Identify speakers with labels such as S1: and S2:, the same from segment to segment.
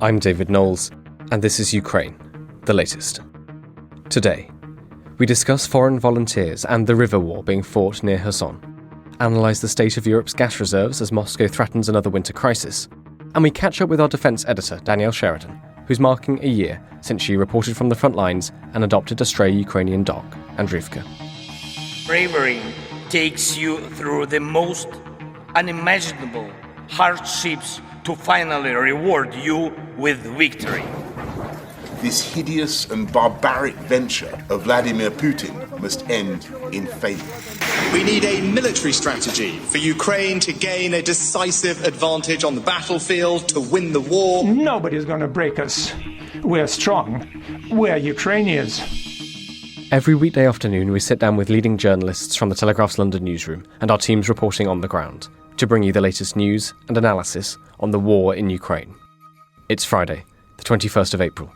S1: I'm David Knowles, and this is Ukraine, the latest. Today, we discuss foreign volunteers and the river war being fought near Kherson, analyse the state of Europe's gas reserves as Moscow threatens another winter crisis, and we catch up with our defence editor Danielle Sheridan, who's marking a year since she reported from the front lines and adopted a stray Ukrainian dog, Andrivka.
S2: Bravery takes you through the most unimaginable hardships to finally reward you with victory.
S3: This hideous and barbaric venture of Vladimir Putin must end in failure.
S4: We need a military strategy for Ukraine to gain a decisive advantage on the battlefield, to win the war.
S5: Nobody's going to break us. We're strong. We're Ukrainians.
S1: Every weekday afternoon, we sit down with leading journalists from the Telegraph's London newsroom and our teams reporting on the ground to bring you the latest news and analysis on the war in Ukraine. It's Friday, the 21st of April,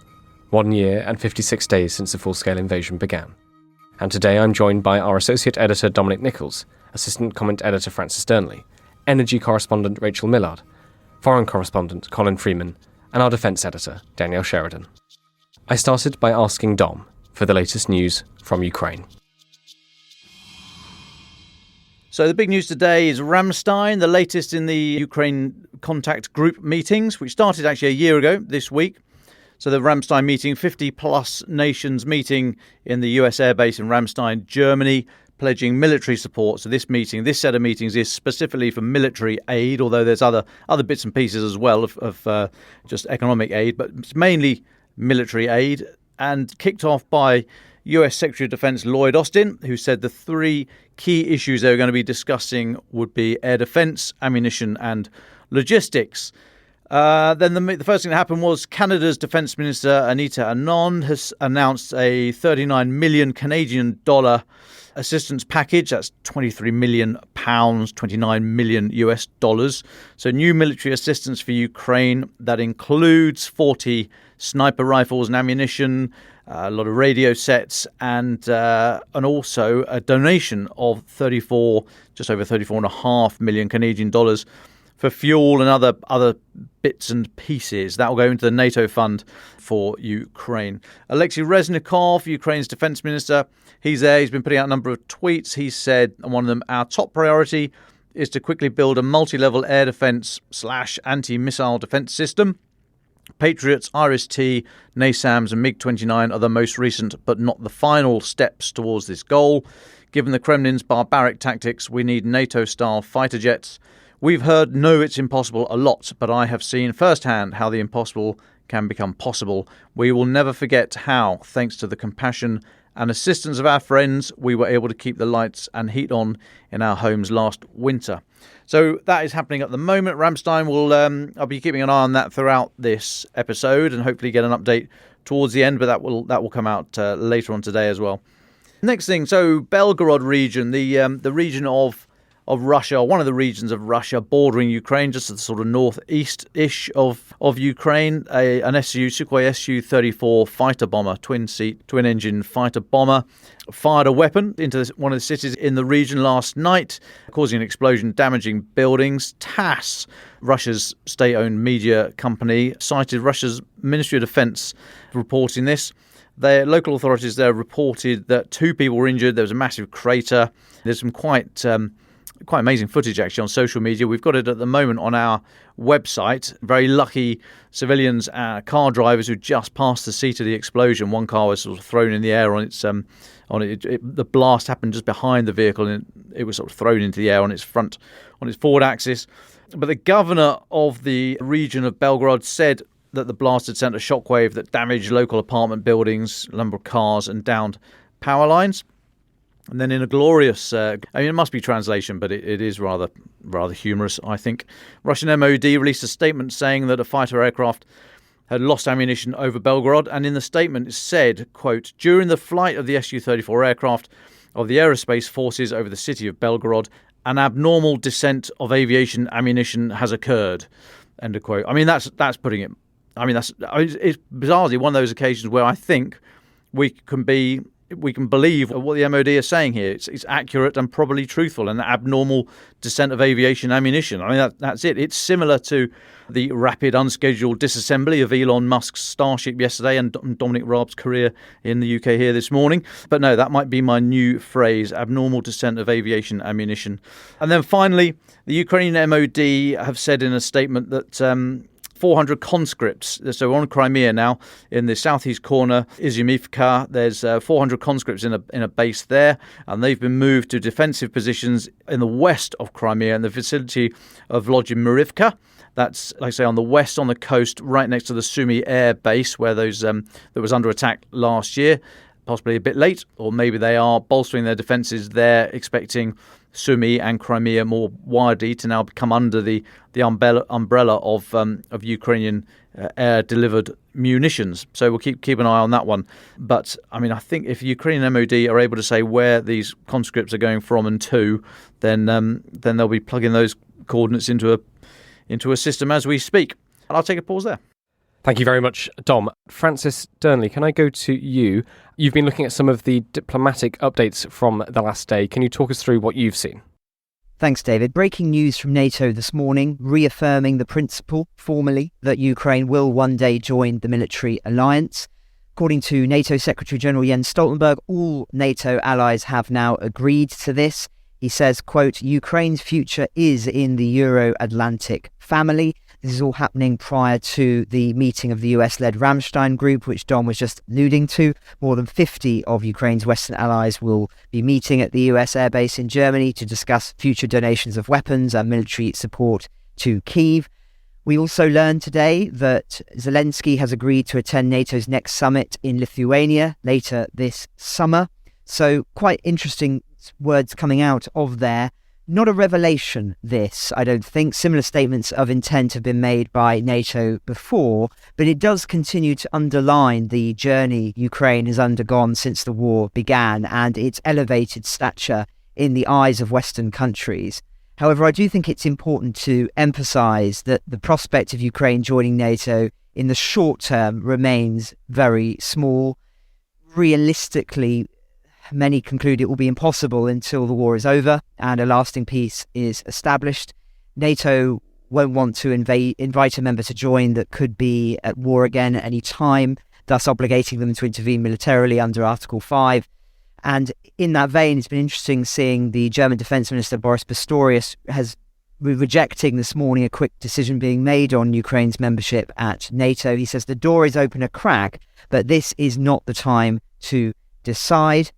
S1: 1 year and 56 days since the full-scale invasion began. And today I'm joined by our associate editor Dominic Nichols, assistant comment editor Francis Durnley, energy correspondent Rachel Millard, foreign correspondent Colin Freeman, and our defence editor Danielle Sheridan. I started by asking Dom for the latest news from Ukraine.
S6: So the big news today is Ramstein, the latest in the Ukraine contact group meetings, which started actually a year ago this week. So the Ramstein meeting, 50-plus nations meeting in the US airbase in Ramstein, Germany, pledging military support. So this set of meetings is specifically for military aid, although there's other bits and pieces as well of just economic aid, but it's mainly military aid, and kicked off by US Secretary of Defense Lloyd Austin, who said the three key issues they were going to be discussing would be air defense, ammunition, and logistics. Then the first thing that happened was Canada's Defence Minister Anita Anand has announced a 39 million Canadian dollar assistance package. That's 23 million pounds, 29 million US dollars. So new military assistance for Ukraine that includes 40 sniper rifles and ammunition, a lot of radio sets, and also a donation of just over 34.5 million Canadian dollars for fuel and other bits and pieces. That will go into the NATO fund for Ukraine. Alexei Reznikov, Ukraine's defense minister, he's there. He's been putting out a number of tweets. He said, one of them, our top priority is to quickly build a multi-level air defense / anti-missile defense system. Patriots, IRIS-T, NASAMS and MiG-29 are the most recent but not the final steps towards this goal. Given the Kremlin's barbaric tactics, we need NATO-style fighter jets. We've heard, no, it's impossible a lot, but I have seen firsthand how the impossible can become possible. We will never forget how, thanks to the compassion and assistance of our friends, we were able to keep the lights and heat on in our homes last winter. So that is happening at the moment. Ramstein will, I'll be keeping an eye on that throughout this episode and hopefully get an update towards the end, but that will come out later on today as well. Next thing, so Belgorod region, the region of Russia, or one of the regions of Russia bordering Ukraine, just to the sort of northeast-ish of Ukraine, an Sukhoi Su-34 fighter bomber, twin-engine fighter bomber, fired a weapon into one of the cities in the region last night, causing an explosion, damaging buildings. TASS, Russia's state-owned media company, cited Russia's Ministry of Defense reporting this. The local authorities there reported that 2 people were injured. There was a massive crater. There's some quite amazing footage actually on social media. We've got it at the moment on our website. Very lucky civilians, car drivers who just passed the seat of the explosion. One car was sort of thrown in the air on its the blast happened just behind the vehicle, and it was sort of thrown into the air on its forward axis. But the governor of the region of Belgorod said that the blast had sent a shockwave that damaged local apartment buildings, a number of cars, and downed power lines. And then in a glorious, it must be translation, but it is rather humorous, I think. Russian MOD released a statement saying that a fighter aircraft had lost ammunition over Belgorod, and in the statement it said, quote, during the flight of the Su-34 aircraft of the aerospace forces over the city of Belgorod, an abnormal descent of aviation ammunition has occurred, end of quote. I mean, that's putting it, it's bizarrely one of those occasions where I think we can be we can believe what the MOD are saying here. It's accurate and probably truthful, and abnormal descent of aviation ammunition. I mean, that's it. It's similar to the rapid unscheduled disassembly of Elon Musk's Starship yesterday and Dominic Raab's career in the UK here this morning. But no, that might be my new phrase, abnormal descent of aviation ammunition. And then finally, the Ukrainian MOD have said in a statement that 400 conscripts, so on Crimea now, in the southeast corner, Izumivka, there's 400 conscripts in a base there, and they've been moved to defensive positions in the west of Crimea in the vicinity of Vladimivka. That's, like I say, on the west, on the coast, right next to the Sumy Air Base, where that was under attack last year, possibly a bit late, or maybe they are bolstering their defences there, expecting Sumy and Crimea more widely to now come under the umbrella of Ukrainian air-delivered munitions. So we'll keep an eye on that one. But, I mean, I think if Ukrainian MOD are able to say where these conscripts are going from and to, then they'll be plugging those coordinates into a system as we speak. And I'll take a pause there.
S1: Thank you very much, Dom. Francis Dearnley, can I go to you? You've been looking at some of the diplomatic updates from the last day. Can you talk us through what you've seen?
S7: Thanks, David. Breaking news from NATO this morning, reaffirming the principle formally that Ukraine will one day join the military alliance. According to NATO Secretary-General Jens Stoltenberg, all NATO allies have now agreed to this. He says, quote, Ukraine's future is in the Euro-Atlantic family. This is all happening prior to the meeting of the US-led Ramstein group, which Dom was just alluding to. More than 50 of Ukraine's Western allies will be meeting at the US airbase in Germany to discuss future donations of weapons and military support to Kyiv. We also learned today that Zelensky has agreed to attend NATO's next summit in Lithuania later this summer. So quite interesting words coming out of there. Not a revelation, this, I don't think. Similar statements of intent have been made by NATO before, but it does continue to underline the journey Ukraine has undergone since the war began and its elevated stature in the eyes of Western countries. However, I do think it's important to emphasise that the prospect of Ukraine joining NATO in the short term remains very small. Realistically, many conclude it will be impossible until the war is over and a lasting peace is established. NATO won't want to invite a member to join that could be at war again at any time, thus obligating them to intervene militarily under Article 5. And in that vein, it's been interesting seeing the German Defence Minister Boris Pistorius has rejecting this morning a quick decision being made on Ukraine's membership at NATO. He says the door is open a crack, but this is not the time to decide.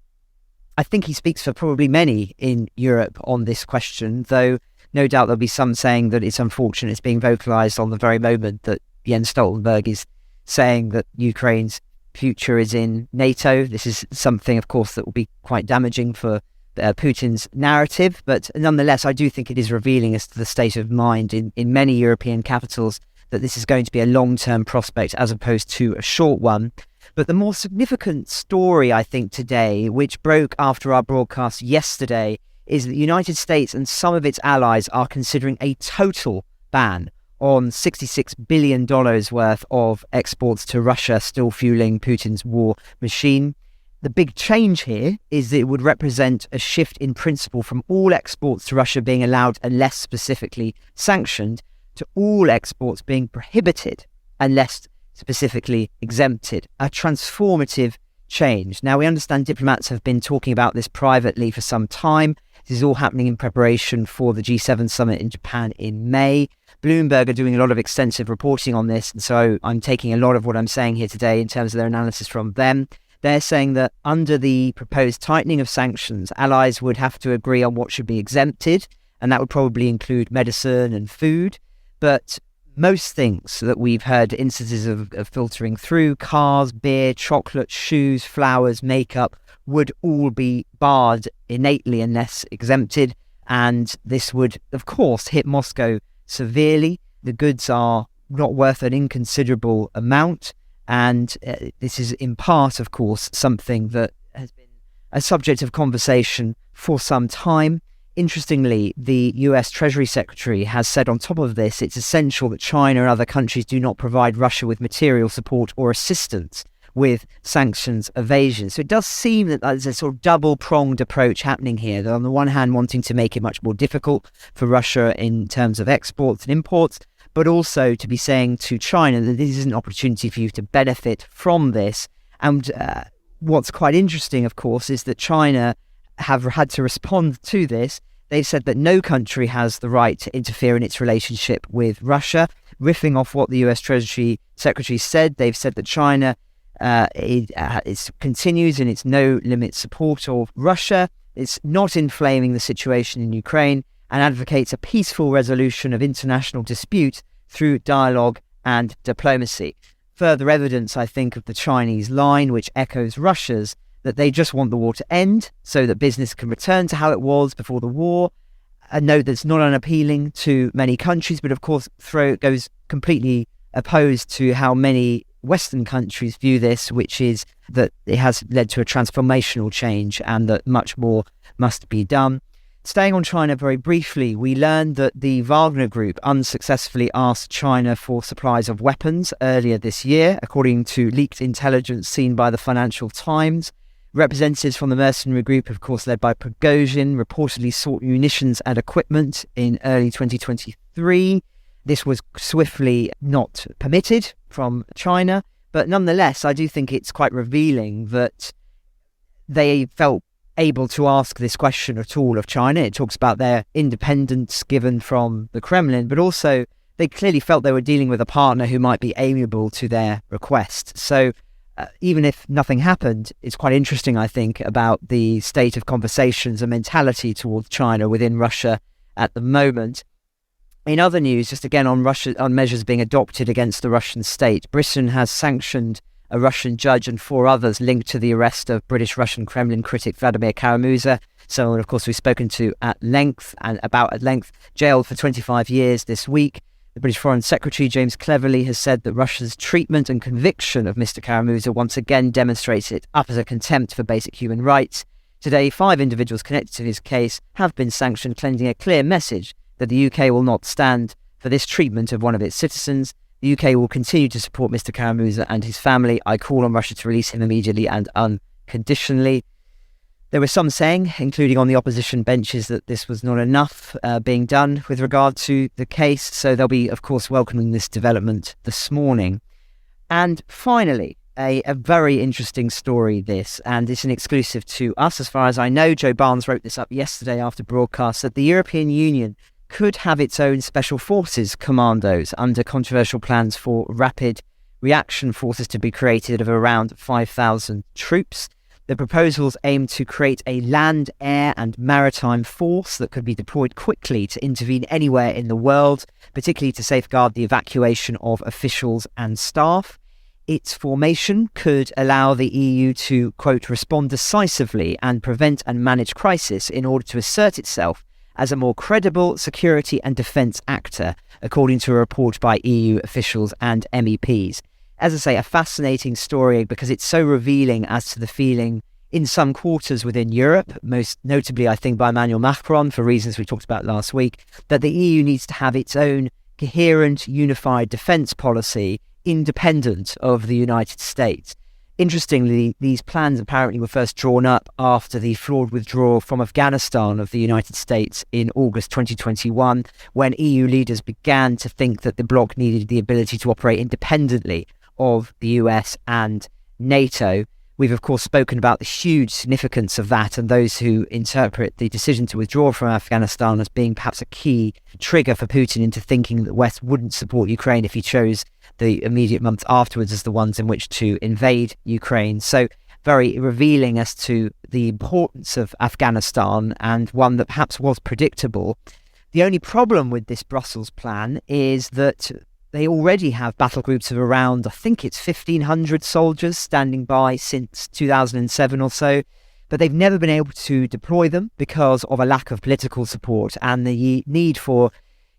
S7: I think he speaks for probably many in Europe on this question, though no doubt there'll be some saying that it's unfortunate it's being vocalised on the very moment that Jens Stoltenberg is saying that Ukraine's future is in NATO. This is something, of course, that will be quite damaging for Putin's narrative, but nonetheless, I do think it is revealing as to the state of mind in many European capitals that this is going to be a long-term prospect as opposed to a short one. But the more significant story, I think, today, which broke after our broadcast yesterday, is that the United States and some of its allies are considering a total ban on $66 billion worth of exports to Russia, still fueling Putin's war machine. The big change here is that it would represent a shift in principle from all exports to Russia being allowed unless specifically sanctioned, to all exports being prohibited unless specifically exempted. A transformative change. Now, we understand diplomats have been talking about this privately for some time. This is all happening in preparation for the G7 summit in Japan in May. Bloomberg are doing a lot of extensive reporting on this, and so I'm taking a lot of what I'm saying here today in terms of their analysis from them. They're saying that under the proposed tightening of sanctions, allies would have to agree on what should be exempted, and that would probably include medicine and food. But most things that we've heard instances of filtering through, cars, beer, chocolate, shoes, flowers, makeup, would all be barred innately unless exempted. And this would, of course, hit Moscow severely. The goods are not worth an inconsiderable amount. And this is in part, of course, something that has been a subject of conversation for some time. Interestingly, the US Treasury Secretary has said on top of this, it's essential that China and other countries do not provide Russia with material support or assistance with sanctions evasion. So it does seem that there's a sort of double-pronged approach happening here, that on the one hand wanting to make it much more difficult for Russia in terms of exports and imports, but also to be saying to China that this is an opportunity for you to benefit from this. And what's quite interesting, of course, is that China have had to respond to this. They've said that no country has the right to interfere in its relationship with Russia. Riffing off what the US Treasury Secretary said, they've said that China continues in its no-limit support of Russia. It's not inflaming the situation in Ukraine and advocates a peaceful resolution of international disputes through dialogue and diplomacy. Further evidence, I think, of the Chinese line, which echoes Russia's, that they just want the war to end so that business can return to how it was before the war. A note that's not unappealing to many countries, but of course goes completely opposed to how many Western countries view this, which is that it has led to a transformational change and that much more must be done. Staying on China very briefly, we learned that the Wagner Group unsuccessfully asked China for supplies of weapons earlier this year, according to leaked intelligence seen by the Financial Times. Representatives from the mercenary group, of course led by Prigozhin, reportedly sought munitions and equipment in early 2023. This was swiftly not permitted from China, but nonetheless, I do think it's quite revealing that they felt able to ask this question at all of China. It talks about their independence given from the Kremlin, but also they clearly felt they were dealing with a partner who might be amiable to their request. So even if nothing happened, it's quite interesting, I think, about the state of conversations and mentality towards China within Russia at the moment. In other news, just again on measures being adopted against the Russian state, Britain has sanctioned a Russian judge and 4 others linked to the arrest of British-Russian Kremlin critic Vladimir Kara-Murza, someone, of course, we've spoken to at length, jailed for 25 years this week. The British Foreign Secretary, James Cleverly, has said that Russia's treatment and conviction of Mr. Kara-Murza once again demonstrates it utter contempt for basic human rights. Today, 5 individuals connected to his case have been sanctioned, sending a clear message that the UK will not stand for this treatment of one of its citizens. The UK will continue to support Mr. Kara-Murza and his family. I call on Russia to release him immediately and unconditionally. There were some saying, including on the opposition benches, that this was not enough being done with regard to the case. So they'll be, of course, welcoming this development this morning. And finally, a very interesting story, this, and it's an exclusive to us. As far as I know, Joe Barnes wrote this up yesterday after broadcast, that the European Union could have its own special forces commandos under controversial plans for rapid reaction forces to be created of around 5,000 troops. The proposals aim to create a land, air and maritime force that could be deployed quickly to intervene anywhere in the world, particularly to safeguard the evacuation of officials and staff. Its formation could allow the EU to, quote, respond decisively and prevent and manage crisis in order to assert itself as a more credible security and defence actor, according to a report by EU officials and MEPs. As I say, a fascinating story because it's so revealing as to the feeling in some quarters within Europe, most notably, I think, by Emmanuel Macron, for reasons we talked about last week, that the EU needs to have its own coherent, unified defence policy independent of the United States. Interestingly, these plans apparently were first drawn up after the flawed withdrawal from Afghanistan of the United States in August 2021, when EU leaders began to think that the bloc needed the ability to operate independently of the US and NATO. We've, of course, spoken about the huge significance of that and those who interpret the decision to withdraw from Afghanistan as being perhaps a key trigger for Putin into thinking that the West wouldn't support Ukraine if he chose the immediate months afterwards as the ones in which to invade Ukraine. So very revealing as to the importance of Afghanistan, and one that perhaps was predictable. The only problem with this Brussels plan is that they already have battle groups of around, I think it's 1,500 soldiers standing by since 2007 or so, but they've never been able to deploy them because of a lack of political support and the need for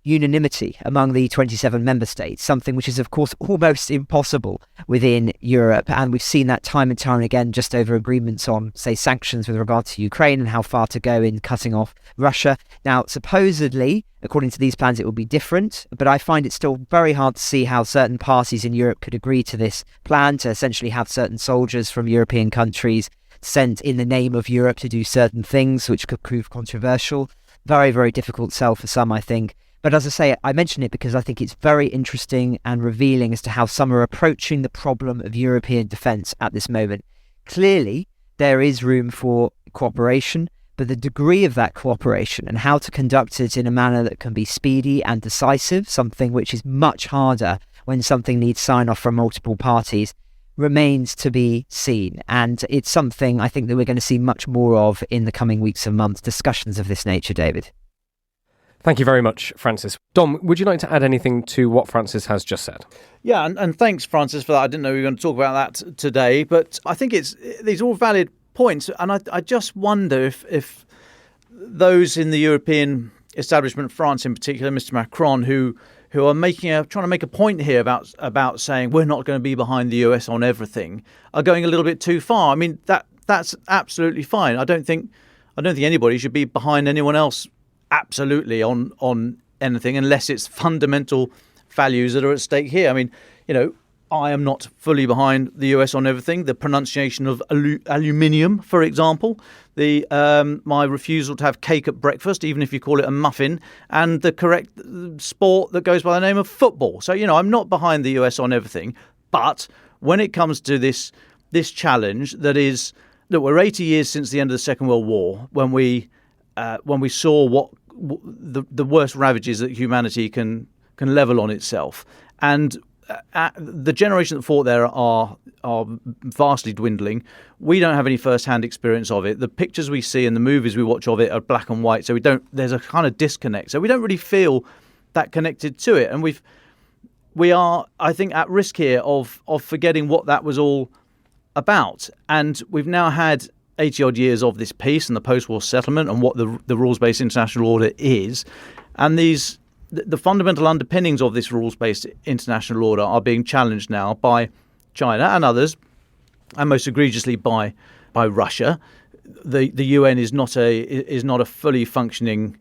S7: unanimity among the 27 member states, something which is, of course, almost impossible within Europe. And we've seen that time and time again, just over agreements on, say, sanctions with regard to Ukraine and how far to go in cutting off Russia. Now, supposedly, according to these plans, it will be different, but I find it still very hard to see how certain parties in Europe could agree to this plan to essentially have certain soldiers from European countries sent in the name of Europe to do certain things, which could prove controversial. Very, very difficult sell for some, I think. But as I say, I mention it because I think it's very interesting and revealing as to how some are approaching the problem of European defence at this moment. Clearly, there is room for cooperation, but the degree of that cooperation and how to conduct it in a manner that can be speedy and decisive, something which is much harder when something needs sign-off from multiple parties, remains to be seen. And it's something I think that we're going to see much more of in the coming weeks and months, discussions of this nature, David.
S1: Thank you very much, Francis. Dom, would you like to add anything to what Francis has just said?
S6: Yeah, and thanks, Francis, for that. I didn't know we were going to talk about that today, but I think these are all valid points. And I just wonder if those in the European establishment, France in particular, Mr. Macron, who are trying to make a point here about saying we're not going to be behind the US on everything, are going a little bit too far. I mean, that's absolutely fine. I don't think anybody should be behind anyone else absolutely on anything unless it's fundamental values that are at stake here. I mean, I am not fully behind the US on everything. The pronunciation of aluminium, for example, my refusal to have cake at breakfast, even if you call it a muffin, and the correct sport that goes by the name of football. So, I'm not behind the US on everything. But when it comes to this challenge that we're 80 years since the end of the Second World War, when we saw what the worst ravages that humanity can level on itself, and the generation that fought there are vastly dwindling. We don't have any first-hand experience of it. The pictures we see and the movies we watch of it are black and white, so there's a kind of disconnect. So we don't really feel that connected to it, and we are, I think, at risk here of forgetting what that was all about. And we've now had 80-odd years of this peace and the post-war settlement and what the rules-based international order is. And the fundamental underpinnings of this rules-based international order are being challenged now by China and others, and most egregiously by Russia. The UN is not a fully functioning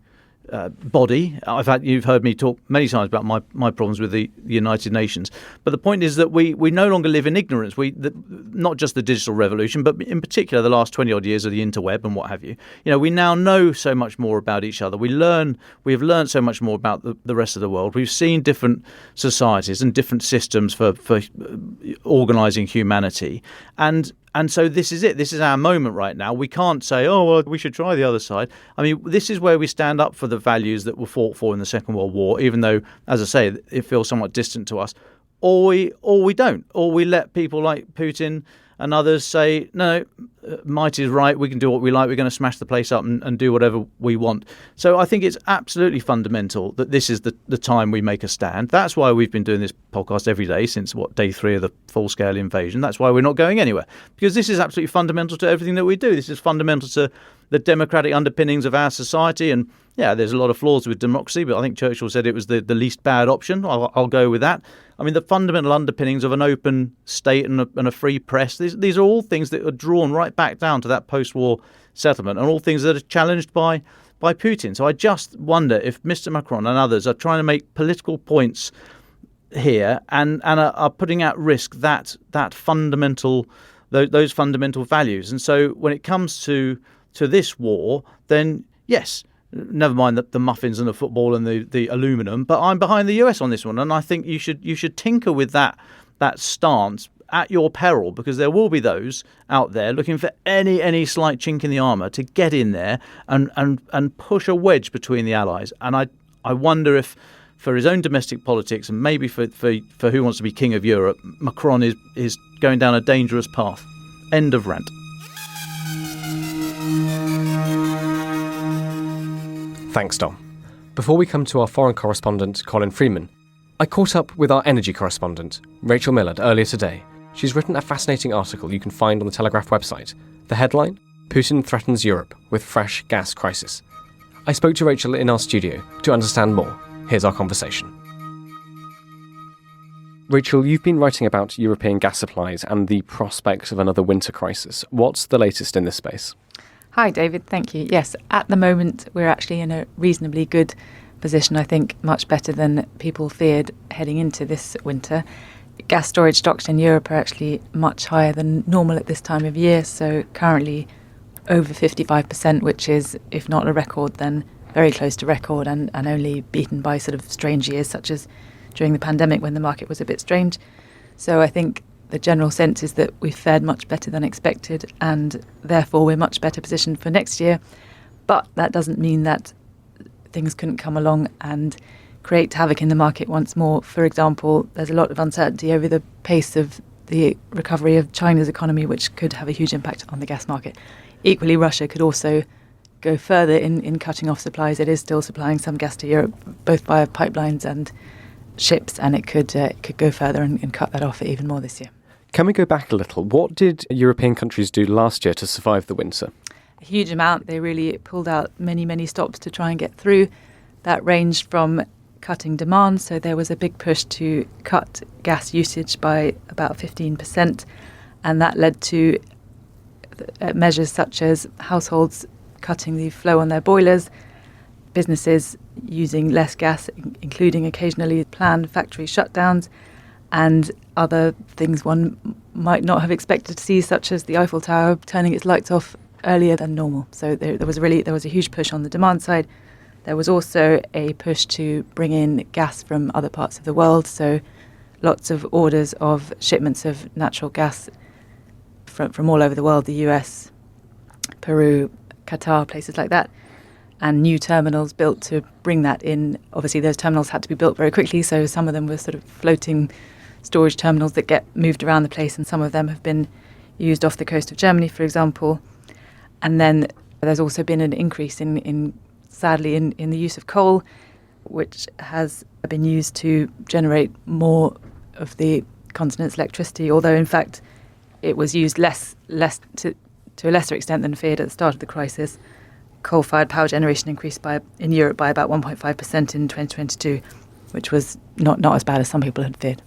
S6: body. You've heard me talk many times about my problems with the United Nations. But the point is that we no longer live in ignorance. Not just the digital revolution, but in particular the last 20-odd years of the interweb and what have you. We now know so much more about each other. We have learned so much more about the rest of the world. We've seen different societies and different systems for organising humanity. And so this is it. This is our moment right now. We can't say, we should try the other side. I mean, this is where we stand up for the values that were fought for in the Second World War, even though, as I say, it feels somewhat distant to us. Or we don't. Or we let people like Putin and others say, no, might is right. We can do what we like. We're going to smash the place up and do whatever we want. So I think it's absolutely fundamental that this is the time we make a stand. That's why we've been doing this podcast every day since, day 3 of the full-scale invasion. That's why we're not going anywhere, because this is absolutely fundamental to everything that we do. This is fundamental to the democratic underpinnings of our society. And yeah, there's a lot of flaws with democracy, but I think Churchill said it was the least bad option. I'll go with that. I mean, the fundamental underpinnings of an open state and a free press, these are all things that are drawn right back down to that post-war settlement, and all things that are challenged by Putin. So I just wonder if Mr. Macron and others are trying to make political points here and are putting at risk those fundamental values. And so when it comes to this war, then yes, never mind the muffins and the football and the aluminum, but I'm behind the US on this one, and I think you should tinker with that stance at your peril, because there will be those out there looking for any slight chink in the armour to get in there and push a wedge between the allies. And I wonder if, for his own domestic politics and maybe for who wants to be king of Europe, Macron is going down a dangerous path. End of rant.
S1: Thanks, Dom. Before we come to our foreign correspondent, Colin Freeman, I caught up with our energy correspondent, Rachel Millard, earlier today. She's written a fascinating article you can find on the Telegraph website. The headline, Putin threatens Europe with fresh gas crisis. I spoke to Rachel in our studio to understand more. Here's our conversation. Rachel, you've been writing about European gas supplies and the prospect of another winter crisis. What's the latest in this space?
S8: Hi, David. Thank you. Yes, at the moment, we're actually in a reasonably good position, I think, much better than people feared heading into this winter. Gas storage stocks in Europe are actually much higher than normal at this time of year, so currently over 55%, which is, if not a record, then very close to record and only beaten by sort of strange years such as during the pandemic when the market was a bit strange. So I think the general sense is that we've fared much better than expected and therefore we're much better positioned for next year. But that doesn't mean that things couldn't come along and create havoc in the market once more. For example, there's a lot of uncertainty over the pace of the recovery of China's economy, which could have a huge impact on the gas market. Equally, Russia could also go further in cutting off supplies. It is still supplying some gas to Europe, both via pipelines and ships, and it could go further and cut that off even more this year.
S1: Can we go back a little? What did European countries do last year to survive the winter?
S8: A huge amount. They really pulled out many, many stops to try and get through. That ranged from cutting demand, so there was a big push to cut gas usage by about 15%, and that led to measures such as households cutting the flow on their boilers, businesses using less gas, including occasionally planned factory shutdowns, and other things one might not have expected to see, such as the Eiffel Tower turning its lights off earlier than normal. So there was a huge push on the demand side. There was also a push to bring in gas from other parts of the world. So lots of orders of shipments of natural gas from all over the world, the US, Peru, Qatar, places like that, and new terminals built to bring that in. Obviously, those terminals had to be built very quickly, so some of them were sort of floating storage terminals that get moved around the place, and some of them have been used off the coast of Germany, for example. And then there's also been an increase sadly in the use of coal, which has been used to generate more of the continent's electricity, although in fact it was used less to a lesser extent than feared at the start of the crisis. Coal-fired power generation increased in Europe by about 1.5% in 2022, which was not as bad as some people had feared.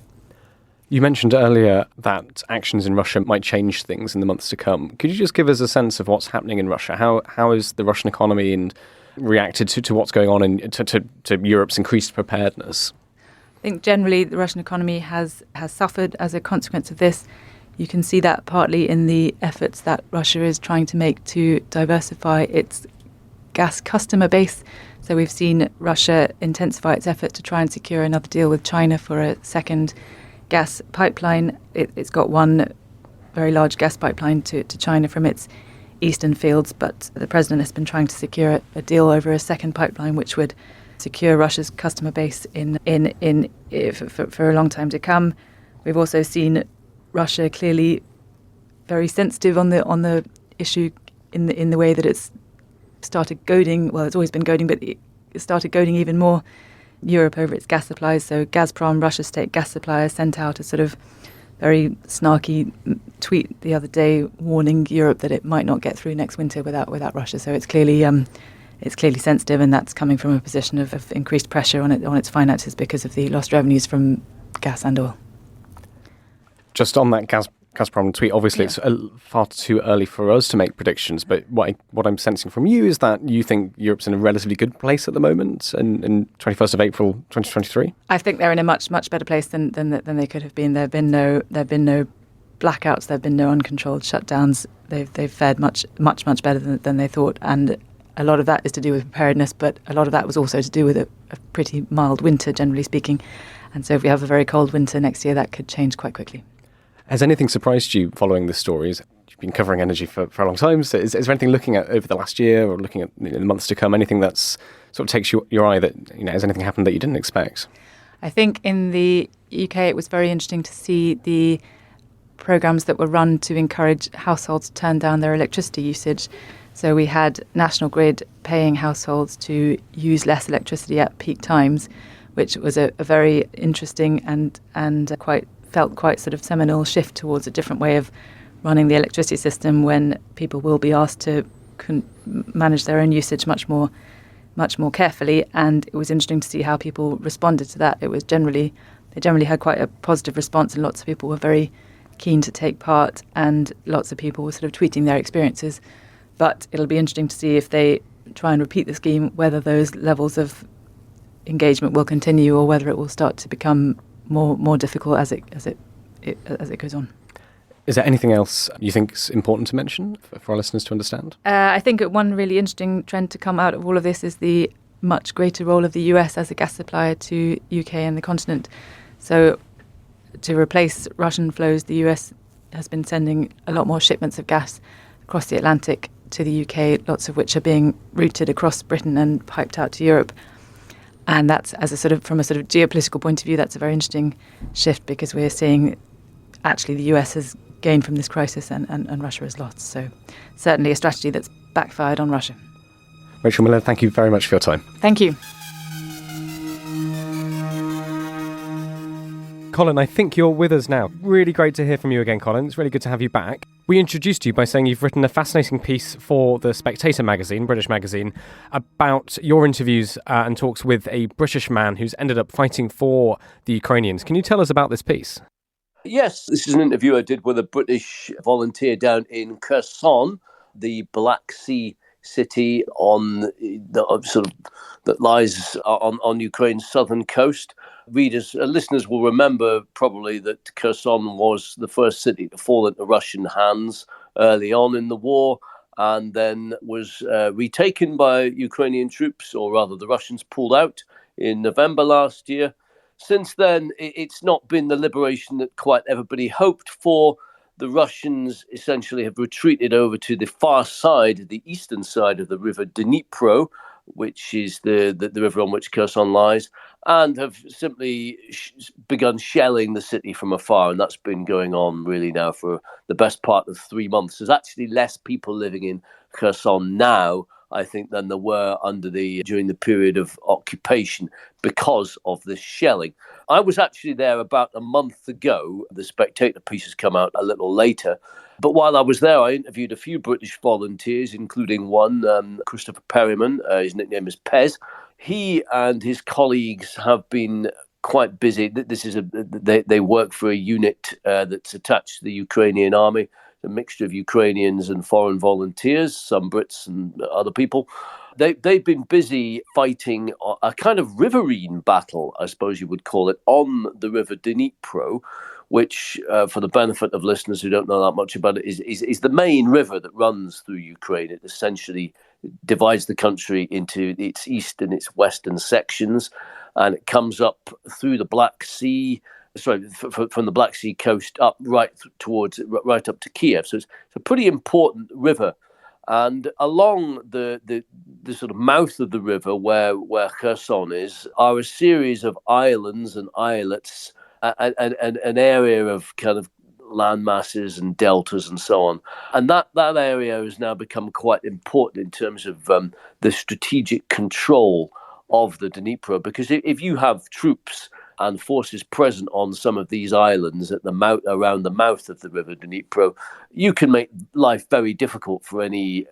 S1: You mentioned earlier that actions in Russia might change things in the months to come. Could you just give us a sense of what's happening in Russia? How is the Russian economy and reacted to what's going on to Europe's increased preparedness?
S8: I think generally the Russian economy has suffered as a consequence of this. You can see that partly in the efforts that Russia is trying to make to diversify its gas customer base. So we've seen Russia intensify its effort to try and secure another deal with China for a second gas pipeline. It's got one very large gas pipeline to China from its eastern fields, but the president has been trying to secure a deal over a second pipeline which would secure Russia's customer base for a long time to come. We've also seen Russia clearly very sensitive on the issue in the way that it's started goading. Well, it's always been goading, but it started goading even more Europe over its gas supplies. So Gazprom, Russia's state gas supplier, sent out a sort of very snarky tweet the other day warning Europe that it might not get through next winter without Russia. So it's clearly sensitive, and that's coming from a position of increased pressure on its finances because of the lost revenues from gas and oil.
S1: Just on that Gazprom tweet, obviously It's far too early for us to make predictions, but what I'm sensing from you is that you think Europe's in a relatively good place at the moment in 21st of April 2023? I
S8: think they're in a much better place than they could have been. There have been no blackouts, there have been no uncontrolled shutdowns. They've fared much better than they thought, and a lot of that is to do with preparedness, but a lot of that was also to do with a pretty mild winter, generally speaking. And so if we have a very cold winter next year, that could change quite quickly.
S1: Has anything surprised you following the stories? You've been covering energy for a long time. So is there anything looking at over the last year or looking at the months to come, anything that's sort of takes your eye that, has anything happened that you didn't expect?
S8: I think in the UK it was very interesting to see the programmes that were run to encourage households to turn down their electricity usage. So we had National Grid paying households to use less electricity at peak times, which was a very interesting and felt quite sort of seminal shift towards a different way of running the electricity system when people will be asked to manage their own usage much more much more carefully. And it was interesting to see how people responded to that. They generally had quite a positive response, and lots of people were very keen to take part, and lots of people were sort of tweeting their experiences. But it'll be interesting to see if they try and repeat the scheme, whether those levels of engagement will continue or whether it will start to become more difficult as it goes on.
S1: Is there anything else you think is important to mention for our listeners to understand?
S8: I think one really interesting trend to come out of all of this is the much greater role of the US as a gas supplier to UK and the continent. So to replace Russian flows, the US has been sending a lot more shipments of gas across the Atlantic to the UK, lots of which are being routed across Britain and piped out to Europe. And that's from a sort of geopolitical point of view, that's a very interesting shift, because we're seeing actually the US has gained from this crisis and Russia has lost. So certainly a strategy that's backfired on Russia.
S1: Rachel Miller, thank you very much for your time.
S8: Thank you.
S1: Colin, I think you're with us now. Really great to hear from you again, Colin. It's really good to have you back. We introduced you by saying you've written a fascinating piece for the Spectator magazine, British magazine, about your interviews and talks with a British man who's ended up fighting for the Ukrainians. Can you tell us about this piece?
S9: Yes, this is an interview I did with a British volunteer down in Kherson, the Black Sea city on the that lies on Ukraine's southern coast. Listeners will remember probably that Kherson was the first city to fall into Russian hands early on in the war, and then was retaken by Ukrainian troops, or rather the Russians pulled out in November last year. Since then, it's not been the liberation that quite everybody hoped for. The Russians essentially have retreated over to the far side, the eastern side of the river Dnipro, which is the river on which Kherson lies, and have simply begun shelling the city from afar. And that's been going on really now for the best part of 3 months. There's actually less people living in Kherson now, I think, than there were during the period of occupation because of this shelling. I was actually there about a month ago. The Spectator piece has come out a little later. But while I was there, I interviewed a few British volunteers, including one, Christopher Perryman. His nickname is Pez. He and his colleagues have been quite busy. They work for a unit that's attached to the Ukrainian army, a mixture of Ukrainians and foreign volunteers, some Brits and other people. They've been busy fighting a kind of riverine battle, I suppose you would call it, on the river Dnipro, which, for the benefit of listeners who don't know that much about it, is the main river that runs through Ukraine. It essentially divides the country into its east and its western sections, and it comes up through the Black Sea, from the Black Sea coast up right up to Kiev. So it's a pretty important river. And along the sort of mouth of the river where Kherson is are a series of islands and islets, an area of kind of land masses and deltas and so on. And that area has now become quite important in terms of the strategic control of the Dnipro, because if you have troops and forces present on some of these islands around the mouth of the river Dnipro, you can make life very difficult for any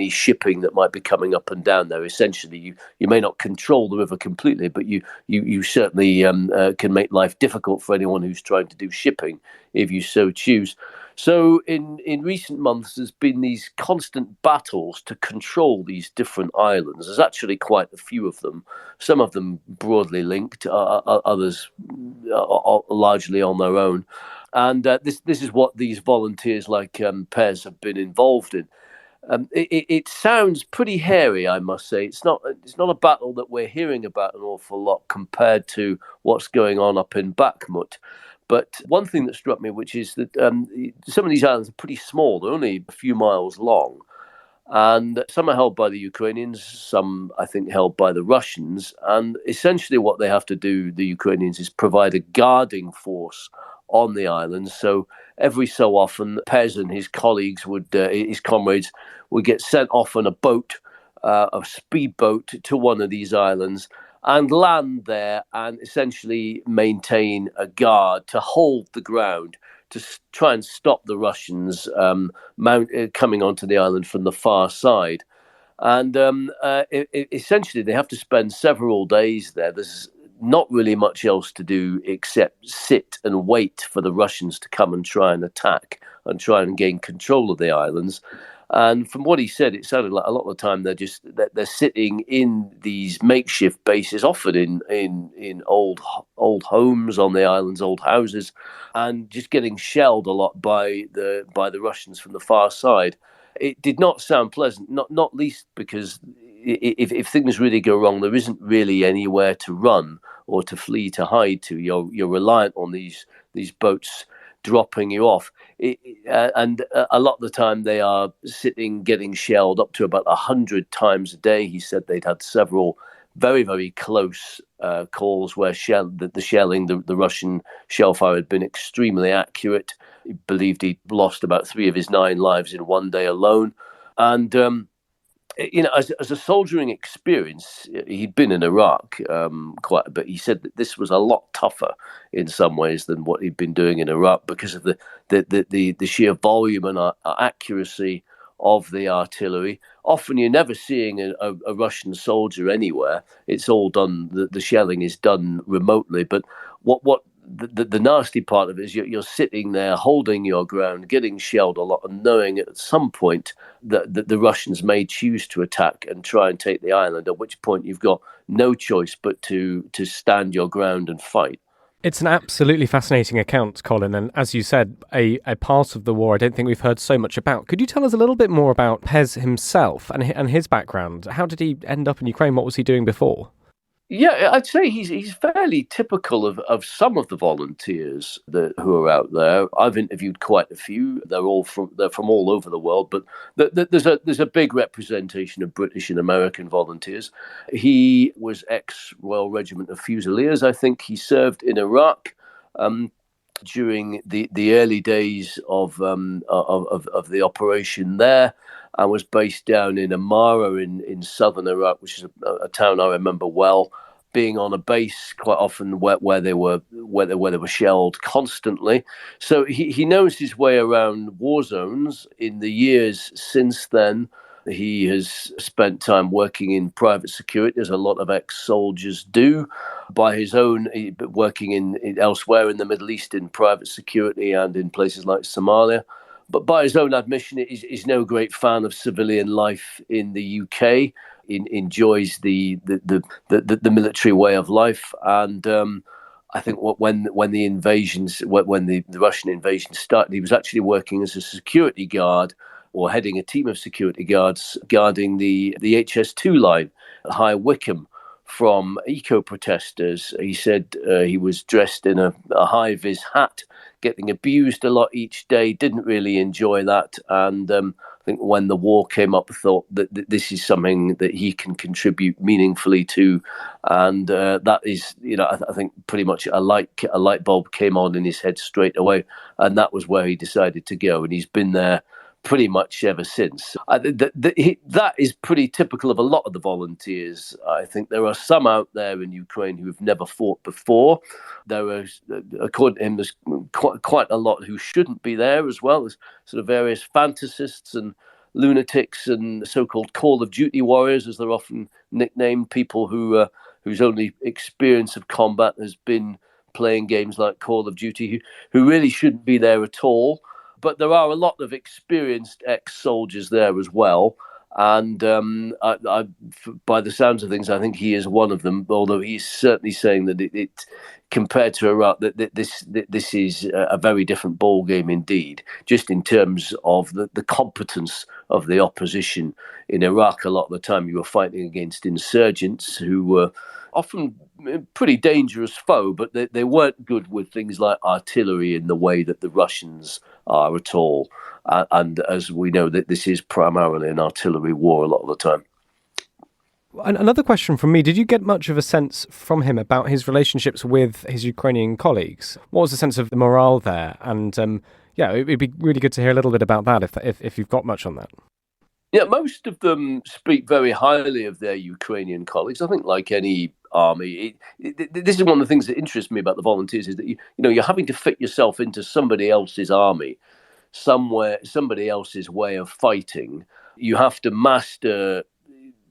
S9: shipping that might be coming up and down there. Essentially, you may not control the river completely, but you certainly can make life difficult for anyone who's trying to do shipping, if you so choose. So in recent months, there's been these constant battles to control these different islands. There's actually quite a few of them, some of them broadly linked, others largely on their own. And this is what these volunteers like Pez have been involved in. It sounds pretty hairy, I must say. It's not a battle that we're hearing about an awful lot compared to what's going on up in Bakhmut. But one thing that struck me, which is that some of these islands are pretty small. They're only a few miles long. And some are held by the Ukrainians, some, I think, held by the Russians. And essentially what they have to do, the Ukrainians, is provide a guarding force on the islands. So every so often, Pez and his colleagues his comrades would get sent off on a boat, a speedboat, to one of these islands and land there and essentially maintain a guard to hold the ground, to try and stop the Russians coming onto the island from the far side. And essentially, they have to spend several days there. There's not really much else to do except sit and wait for the Russians to come and try and attack and try and gain control of the islands. And from what he said, it sounded like a lot of the time they're sitting in these makeshift bases, often in old homes on the islands, old houses, and just getting shelled a lot by the Russians from the far side. It did not sound pleasant, not least because if things really go wrong, there isn't really anywhere to run or to flee, to hide to. You're reliant on these boats dropping you off. And a lot of the time they are sitting, getting shelled up to about 100 times a day. He said they'd had several very, very close calls where the shelling, the Russian shell fire had been extremely accurate. He believed he'd lost about 3 of his 9 lives in one day alone. And as a soldiering experience, he'd been in Iraq quite a bit. He said that this was a lot tougher in some ways than what he'd been doing in Iraq because of the sheer volume and accuracy of the artillery. Often you're never seeing a Russian soldier anywhere. It's all done, the shelling is done remotely. But what the nasty part of it is you're sitting there holding your ground, getting shelled a lot, and knowing at some point that the Russians may choose to attack and try and take the island, at which point you've got no choice but to stand your ground and fight.
S1: It's an absolutely fascinating account, Colin, and as you said, a part of the war I don't think we've heard so much about. Could you tell us a little bit more about Pez himself and his background? How did he end up in Ukraine? What was he doing before?
S9: Yeah, I'd say he's fairly typical of some of the volunteers who are out there. I've interviewed quite a few. They're from all over the world, but there's a big representation of British and American volunteers. He was ex-Royal Regiment of Fusiliers. I think he served in Iraq during the early days of the operation there. I was based down in Amara in southern Iraq, which is a town I remember well. Being on a base quite often where they were shelled constantly, so he knows his way around war zones. In the years since then, he has spent time working in private security, as a lot of ex-soldiers do. By his own, working elsewhere in the Middle East in private security and in places like Somalia. But by his own admission, he's no great fan of civilian life in the UK. Enjoys the military way of life, and I think when the Russian invasion started, he was actually working as a security guard or heading a team of security guards guarding the HS2 line at High Wycombe from eco-protesters. He said he was dressed in a high-vis hat, getting abused a lot each day, didn't really enjoy that. And I think when the war came up, thought that this is something that he can contribute meaningfully to. And that is, I think pretty much a light bulb came on in his head straight away. And that was where he decided to go. And he's been there pretty much ever since. That is pretty typical of a lot of the volunteers. I think there are some out there in Ukraine who have never fought before. There are, according to him, there's quite a lot who shouldn't be there as well. There's sort of various fantasists and lunatics and so-called Call of Duty warriors, as they're often nicknamed, people whose only experience of combat has been playing games like Call of Duty, who really shouldn't be there at all. But there are a lot of experienced ex-soldiers there as well. And by the sounds of things, I think he is one of them, although he's certainly saying that it compared to Iraq, that this is a very different ball game indeed, just in terms of the competence of the opposition. In Iraq, a lot of the time you were fighting against insurgents who were often pretty dangerous foe, but they weren't good with things like artillery in the way that the Russians are at all. And as we know, that this is primarily an artillery war a lot of the time.
S1: Another question from me. Did you get much of a sense from him about his relationships with his Ukrainian colleagues? What was the sense of the morale there? And it'd be really good to hear a little bit about that if you've got much on that.
S9: Yeah, most of them speak very highly of their Ukrainian colleagues. I think, like any army, this is one of the things that interests me about the volunteers, is that you're having to fit yourself into somebody else's army, somebody else's way of fighting. You have to master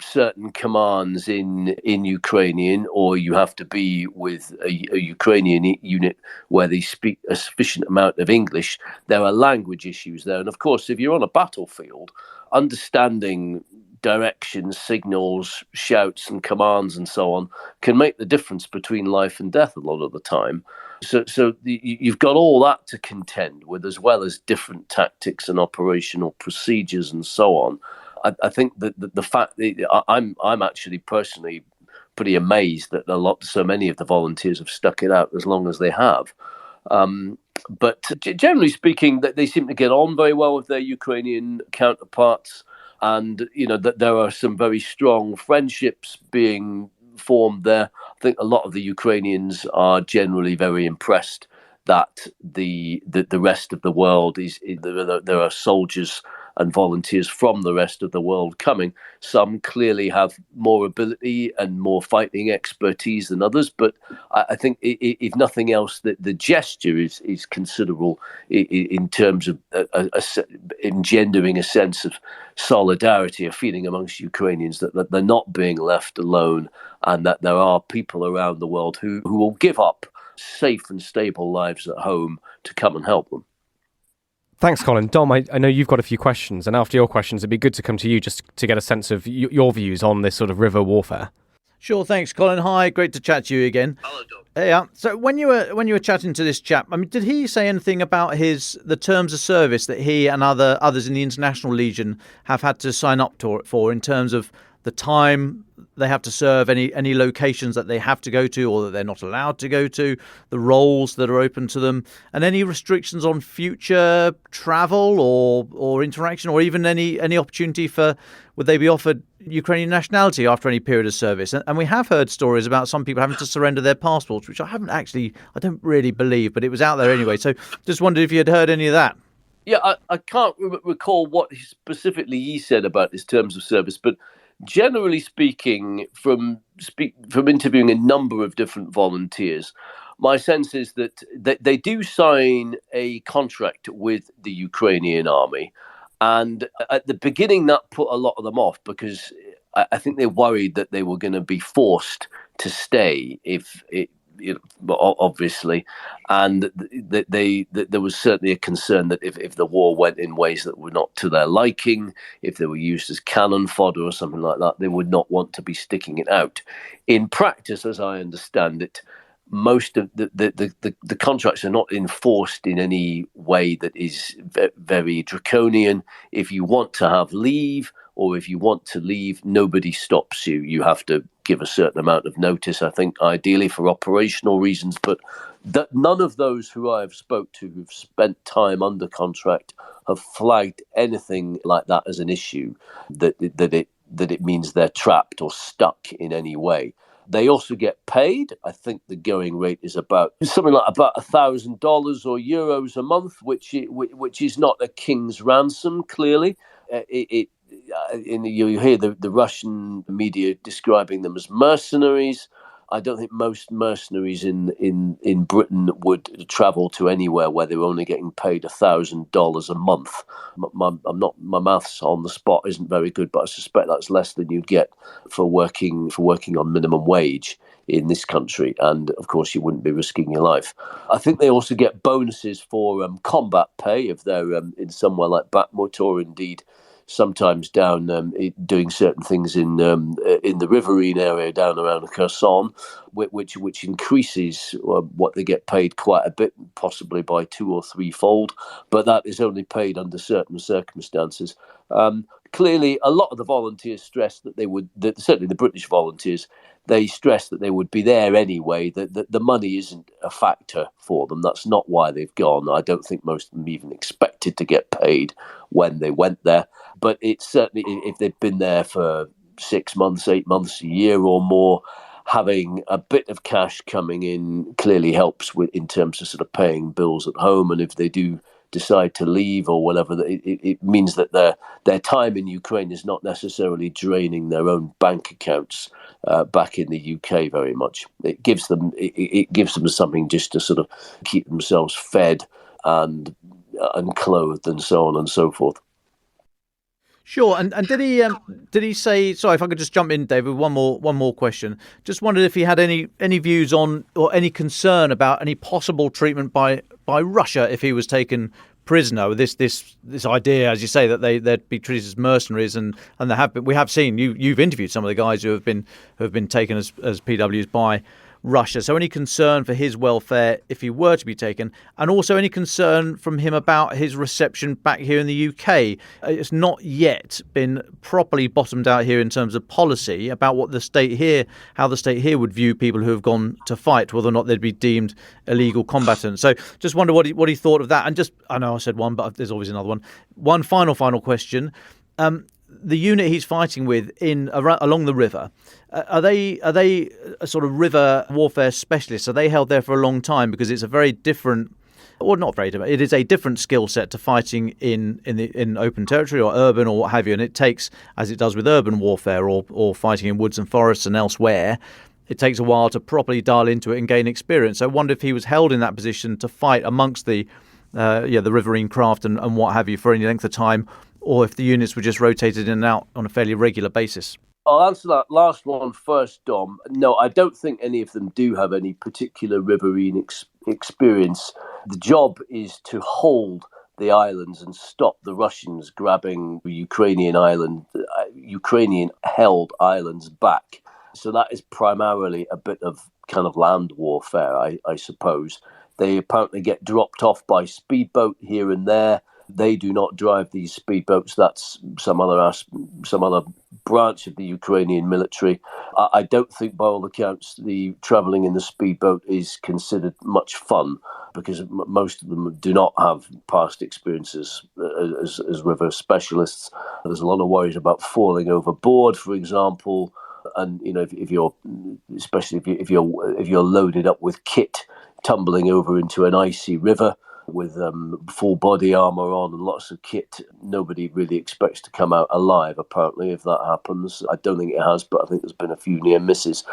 S9: certain commands in Ukrainian, or you have to be with a Ukrainian unit where they speak a sufficient amount of English. There are language issues there. And of course, if you're on a battlefield, understanding directions, signals, shouts and commands and so on can make the difference between life and death a lot of the time. So you've got all that to contend with, as well as different tactics and operational procedures and so on. I think that the fact that I'm actually personally pretty amazed that so many of the volunteers have stuck it out as long as they have. But generally speaking, that they seem to get on very well with their Ukrainian counterparts, and that there are some very strong friendships being formed there. I think a lot of the Ukrainians are generally very impressed that the rest of the world there are soldiers and volunteers from the rest of the world coming. Some clearly have more ability and more fighting expertise than others, but I think if nothing else, the gesture is considerable in terms of engendering a sense of solidarity, a feeling amongst Ukrainians that they're not being left alone, and that there are people around the world who will give up safe and stable lives at home to come and help them.
S1: Thanks, Colin. Dom, I know you've got a few questions, and after your questions, it'd be good to come to you just to get a sense of your views on this sort of river warfare.
S6: Sure, thanks, Colin. Hi, great to chat to you again.
S9: Hello, Dom.
S6: Yeah. So when you were chatting to this chap, I mean, did he say anything about the terms of service that he and others in the International Legion have had to sign up for in terms of the time they have to serve, any locations that they have to go to or that they're not allowed to go to, the roles that are open to them, and any restrictions on future travel or interaction, or even any opportunity would they be offered Ukrainian nationality after any period of service? And we have heard stories about some people having to surrender their passports, which I don't really believe, but it was out there anyway. So just wondered if you had heard any of that.
S9: Yeah, I can't recall what specifically he said about his terms of service, but generally speaking, from interviewing a number of different volunteers, my sense is that they do sign a contract with the Ukrainian army. And at the beginning, that put a lot of them off, because I think they worried that they were going to be forced to stay obviously, and there was certainly a concern that if the war went in ways that were not to their liking, if they were used as cannon fodder or something like that, they would not want to be sticking it out. In practice, as I understand it, most of the contracts are not enforced in any way that is very draconian. If you want to have leave, or if you want to leave, nobody stops you. You have to give a certain amount of notice, I think, ideally for operational reasons. But that none of those who I have spoke to who've spent time under contract have flagged anything like that as an issue, that it means they're trapped or stuck in any way. They also get paid. I think the going rate is about something like about $1,000 or euros a month, which is not a king's ransom. Clearly, you hear the Russian media describing them as mercenaries. I don't think most mercenaries in Britain would travel to anywhere where they're only getting paid $1,000 a month. My maths on the spot isn't very good, but I suspect that's less than you'd get for working on minimum wage in this country. And of course, you wouldn't be risking your life. I think they also get bonuses for combat pay if they're in somewhere like Bakhmut, or indeed sometimes down doing certain things in the riverine area down around Kherson, which increases what they get paid quite a bit, possibly by 2 or 3-fold. But that is only paid under certain circumstances. Clearly, a lot of the volunteers stressed that certainly the British volunteers, they stressed that they would be there anyway, that the money isn't a factor for them. That's not why they've gone. I don't think most of them even expected to get paid when they went there. But it's certainly, if they've been there for 6 months, 8 months, a year or more, having a bit of cash coming in clearly helps in terms of sort of paying bills at home. And if they do decide to leave or whatever, it means that their time in Ukraine is not necessarily draining their own bank accounts back in the UK very much. It gives them something just to sort of keep themselves fed and clothed and so on and so forth.
S6: Sure, and did he say? Sorry, if I could just jump in, David. One more question. Just wondered if he had any views on or any concern about any possible treatment by Russia if he was taken prisoner. This idea, as you say, that they'd be treated as mercenaries, and there have been. We have seen you've interviewed some of the guys who have been taken as PWs by Russia. So any concern for his welfare if he were to be taken, and also any concern from him about his reception back here in the UK. It's not yet been properly bottomed out here in terms of policy about what how the state here would view people who have gone to fight, whether or not they'd be deemed illegal combatants. So just wonder what he thought of that. And just, I know I said one, but there's always another one. One final question. The unit he's fighting with along the river, are they a sort of river warfare specialists? Are they held there for a long time? Because it's a very different, or not very different. It is a different skill set to fighting in open territory or urban or what have you. And it takes, as it does with urban warfare or fighting in woods and forests and elsewhere, it takes a while to properly dial into it and gain experience. So I wonder if he was held in that position to fight amongst the riverine craft and what have you for any length of time, or if the units were just rotated in and out on a fairly regular basis.
S9: I'll answer that last one first, Dom. No, I don't think any of them do have any particular riverine experience. The job is to hold the islands and stop the Russians grabbing Ukrainian-held islands back. So that is primarily a bit of kind of land warfare, I suppose. They apparently get dropped off by speedboat here and there. They do not drive these speedboats. That's some other branch of the Ukrainian military. I don't think, by all accounts, the travelling in the speedboat is considered much fun because most of them do not have past experiences as river specialists. There's a lot of worries about falling overboard, for example, and if you're loaded up with kit, tumbling over into an icy river with full body armour on and lots of kit, nobody really expects to come out alive, apparently, if that happens. I don't think it has, but I think there's been a few near misses.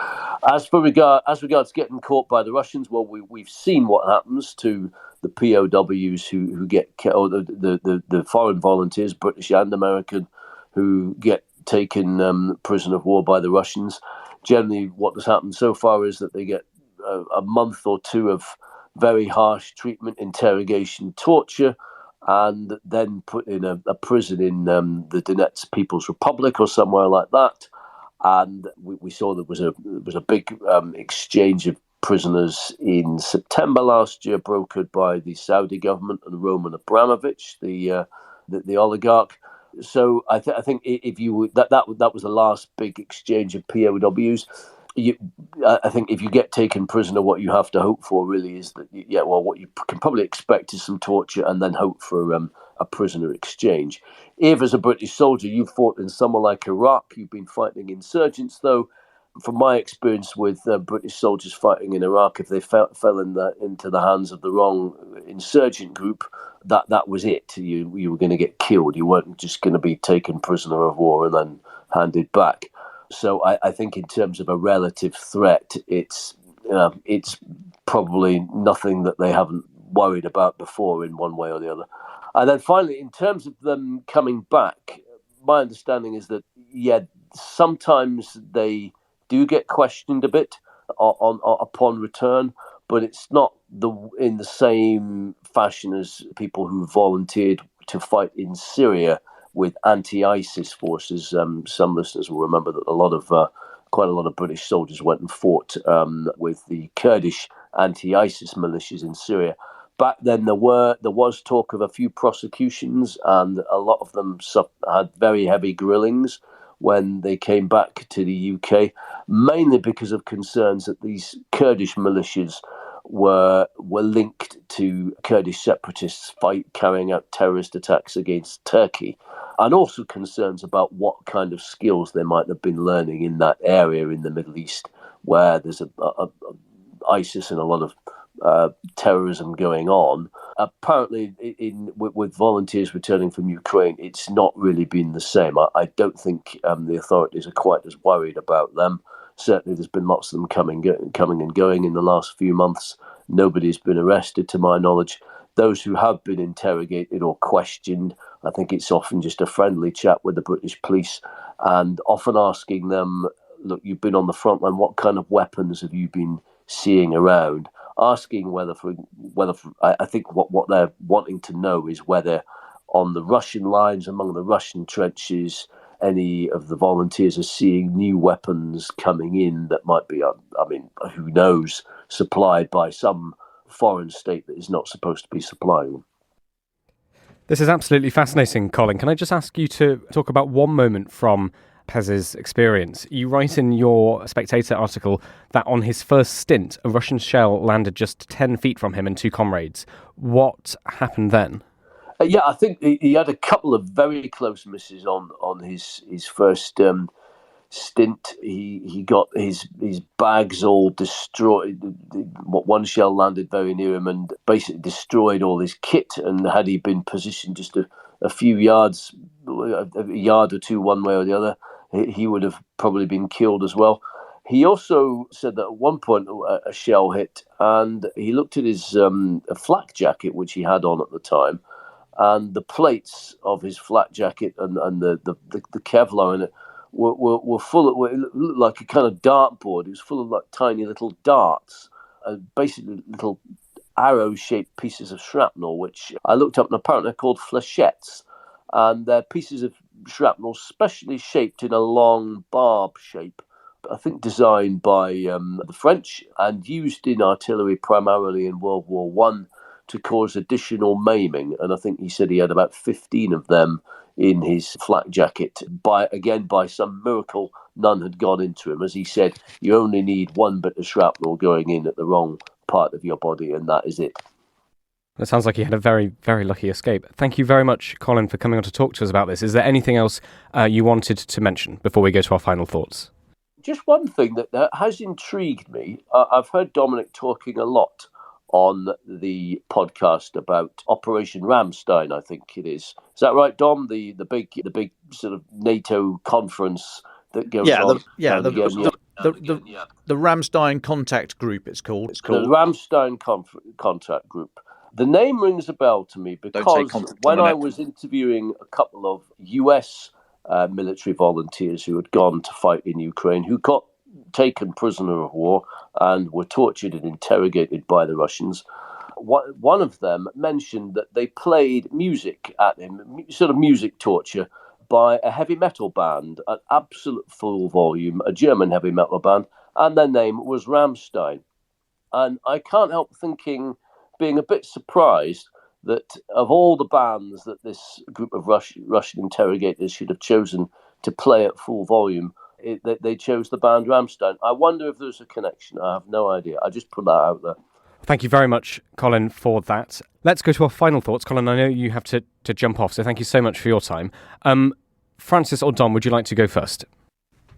S9: As regards getting caught by the Russians, well, we've seen what happens to the POWs who get or the foreign volunteers, British and American, who get taken prisoner of war by the Russians. Generally, what has happened so far is that they get a month or two of very harsh treatment, interrogation, torture, and then put in a prison in the Donetsk People's Republic or somewhere like that. And we saw there was a big exchange of prisoners in September last year, brokered by the Saudi government and Roman Abramovich, the oligarch. So I think if you that was the last big exchange of POWs. I think if you get taken prisoner, what you have to hope for really is that, what you can probably expect is some torture and then hope for a prisoner exchange. If, as a British soldier, you fought in somewhere like Iraq, you've been fighting insurgents, though, from my experience with British soldiers fighting in Iraq, if they fell into the hands of the wrong insurgent group, that was it. You were going to get killed. You weren't just going to be taken prisoner of war and then handed back. So I think in terms of a relative threat, it's probably nothing that they haven't worried about before in one way or the other. And then finally, in terms of them coming back, my understanding is that, sometimes they do get questioned a bit upon return, but it's not in the same fashion as people who volunteered to fight in Syria with anti-ISIS forces. Some listeners will remember that quite a lot of British soldiers went and fought with the Kurdish anti-ISIS militias in Syria. Back then, there was talk of a few prosecutions, and a lot of them had very heavy grillings when they came back to the UK, mainly because of concerns that these Kurdish militias were linked to Kurdish separatists carrying out terrorist attacks against Turkey, and also concerns about what kind of skills they might have been learning in that area in the Middle East, where there's a ISIS and a lot of terrorism going on. Apparently, with volunteers returning from Ukraine, it's not really been the same. I don't think the authorities are quite as worried about them. Certainly, there's been lots of them coming and going in the last few months. Nobody's been arrested, to my knowledge. Those who have been interrogated or questioned I think it's often just a friendly chat with the British police, and often asking them, look, you've been on the front line, what kind of weapons have you been seeing around? Asking I think what they're wanting to know is whether on the Russian lines, among the Russian trenches, any of the volunteers are seeing new weapons coming in that might be, who knows, supplied by some foreign state that is not supposed to be supplying them.
S1: This is absolutely fascinating, Colin. Can I just ask you to talk about one moment from Pez's experience? You write in your Spectator article that on his first stint, a Russian shell landed just 10 feet from him and 2 comrades. What happened then?
S9: I think he had a couple of very close misses on his first stint. He got his bags all destroyed. One shell landed very near him and basically destroyed all his kit. And had he been positioned just a few yards, a yard or two one way or the other, he would have probably been killed as well. He also said that at one point a shell hit, and he looked at his flak jacket, which he had on at the time, and the plates of his flak jacket and the Kevlar in it were full of, it looked like a kind of dartboard. It was full of like tiny little darts, basically little arrow-shaped pieces of shrapnel, which I looked up, and apparently they're called flechettes, and they're pieces of shrapnel specially shaped in a long barb shape, I think designed by the French and used in artillery primarily in World War One to cause additional maiming. And I think he said he had about 15 of them in his flak jacket. By some miracle, none had gone into him. As he said, you only need one bit of shrapnel going in at the wrong part of your body, and that is it.
S1: It sounds like he had a very, very lucky escape. Thank you very much, Colin, for coming on to talk to us about this. Is there anything else you wanted to mention before we go to our final thoughts?
S9: Just one thing that has intrigued me. I've heard Dominic talking a lot on the podcast about Operation Ramstein, I think it is. Is that right, Dom? The big sort of NATO conference that goes on.
S6: The Ramstein Contact Group, it's called.
S9: The Ramstein Contact Group. The name rings a bell to me because when I was interviewing a couple of US military volunteers who had gone to fight in Ukraine, who got taken prisoner of war and were tortured and interrogated by the Russians, one of them mentioned that they played music at him, sort of music torture, by a heavy metal band at absolute full volume, a German heavy metal band, and their name was Rammstein. And I can't help being a bit surprised that of all the bands that this group of Russian interrogators should have chosen to play at full volume, they chose the band Rammstein. I wonder if there's a connection. I have no idea. I just put that out there.
S1: Thank you very much, Colin, for that. Let's go to our final thoughts. Colin, I know you have to jump off, so thank you so much for your time. Francis or Dom, would you like to go first?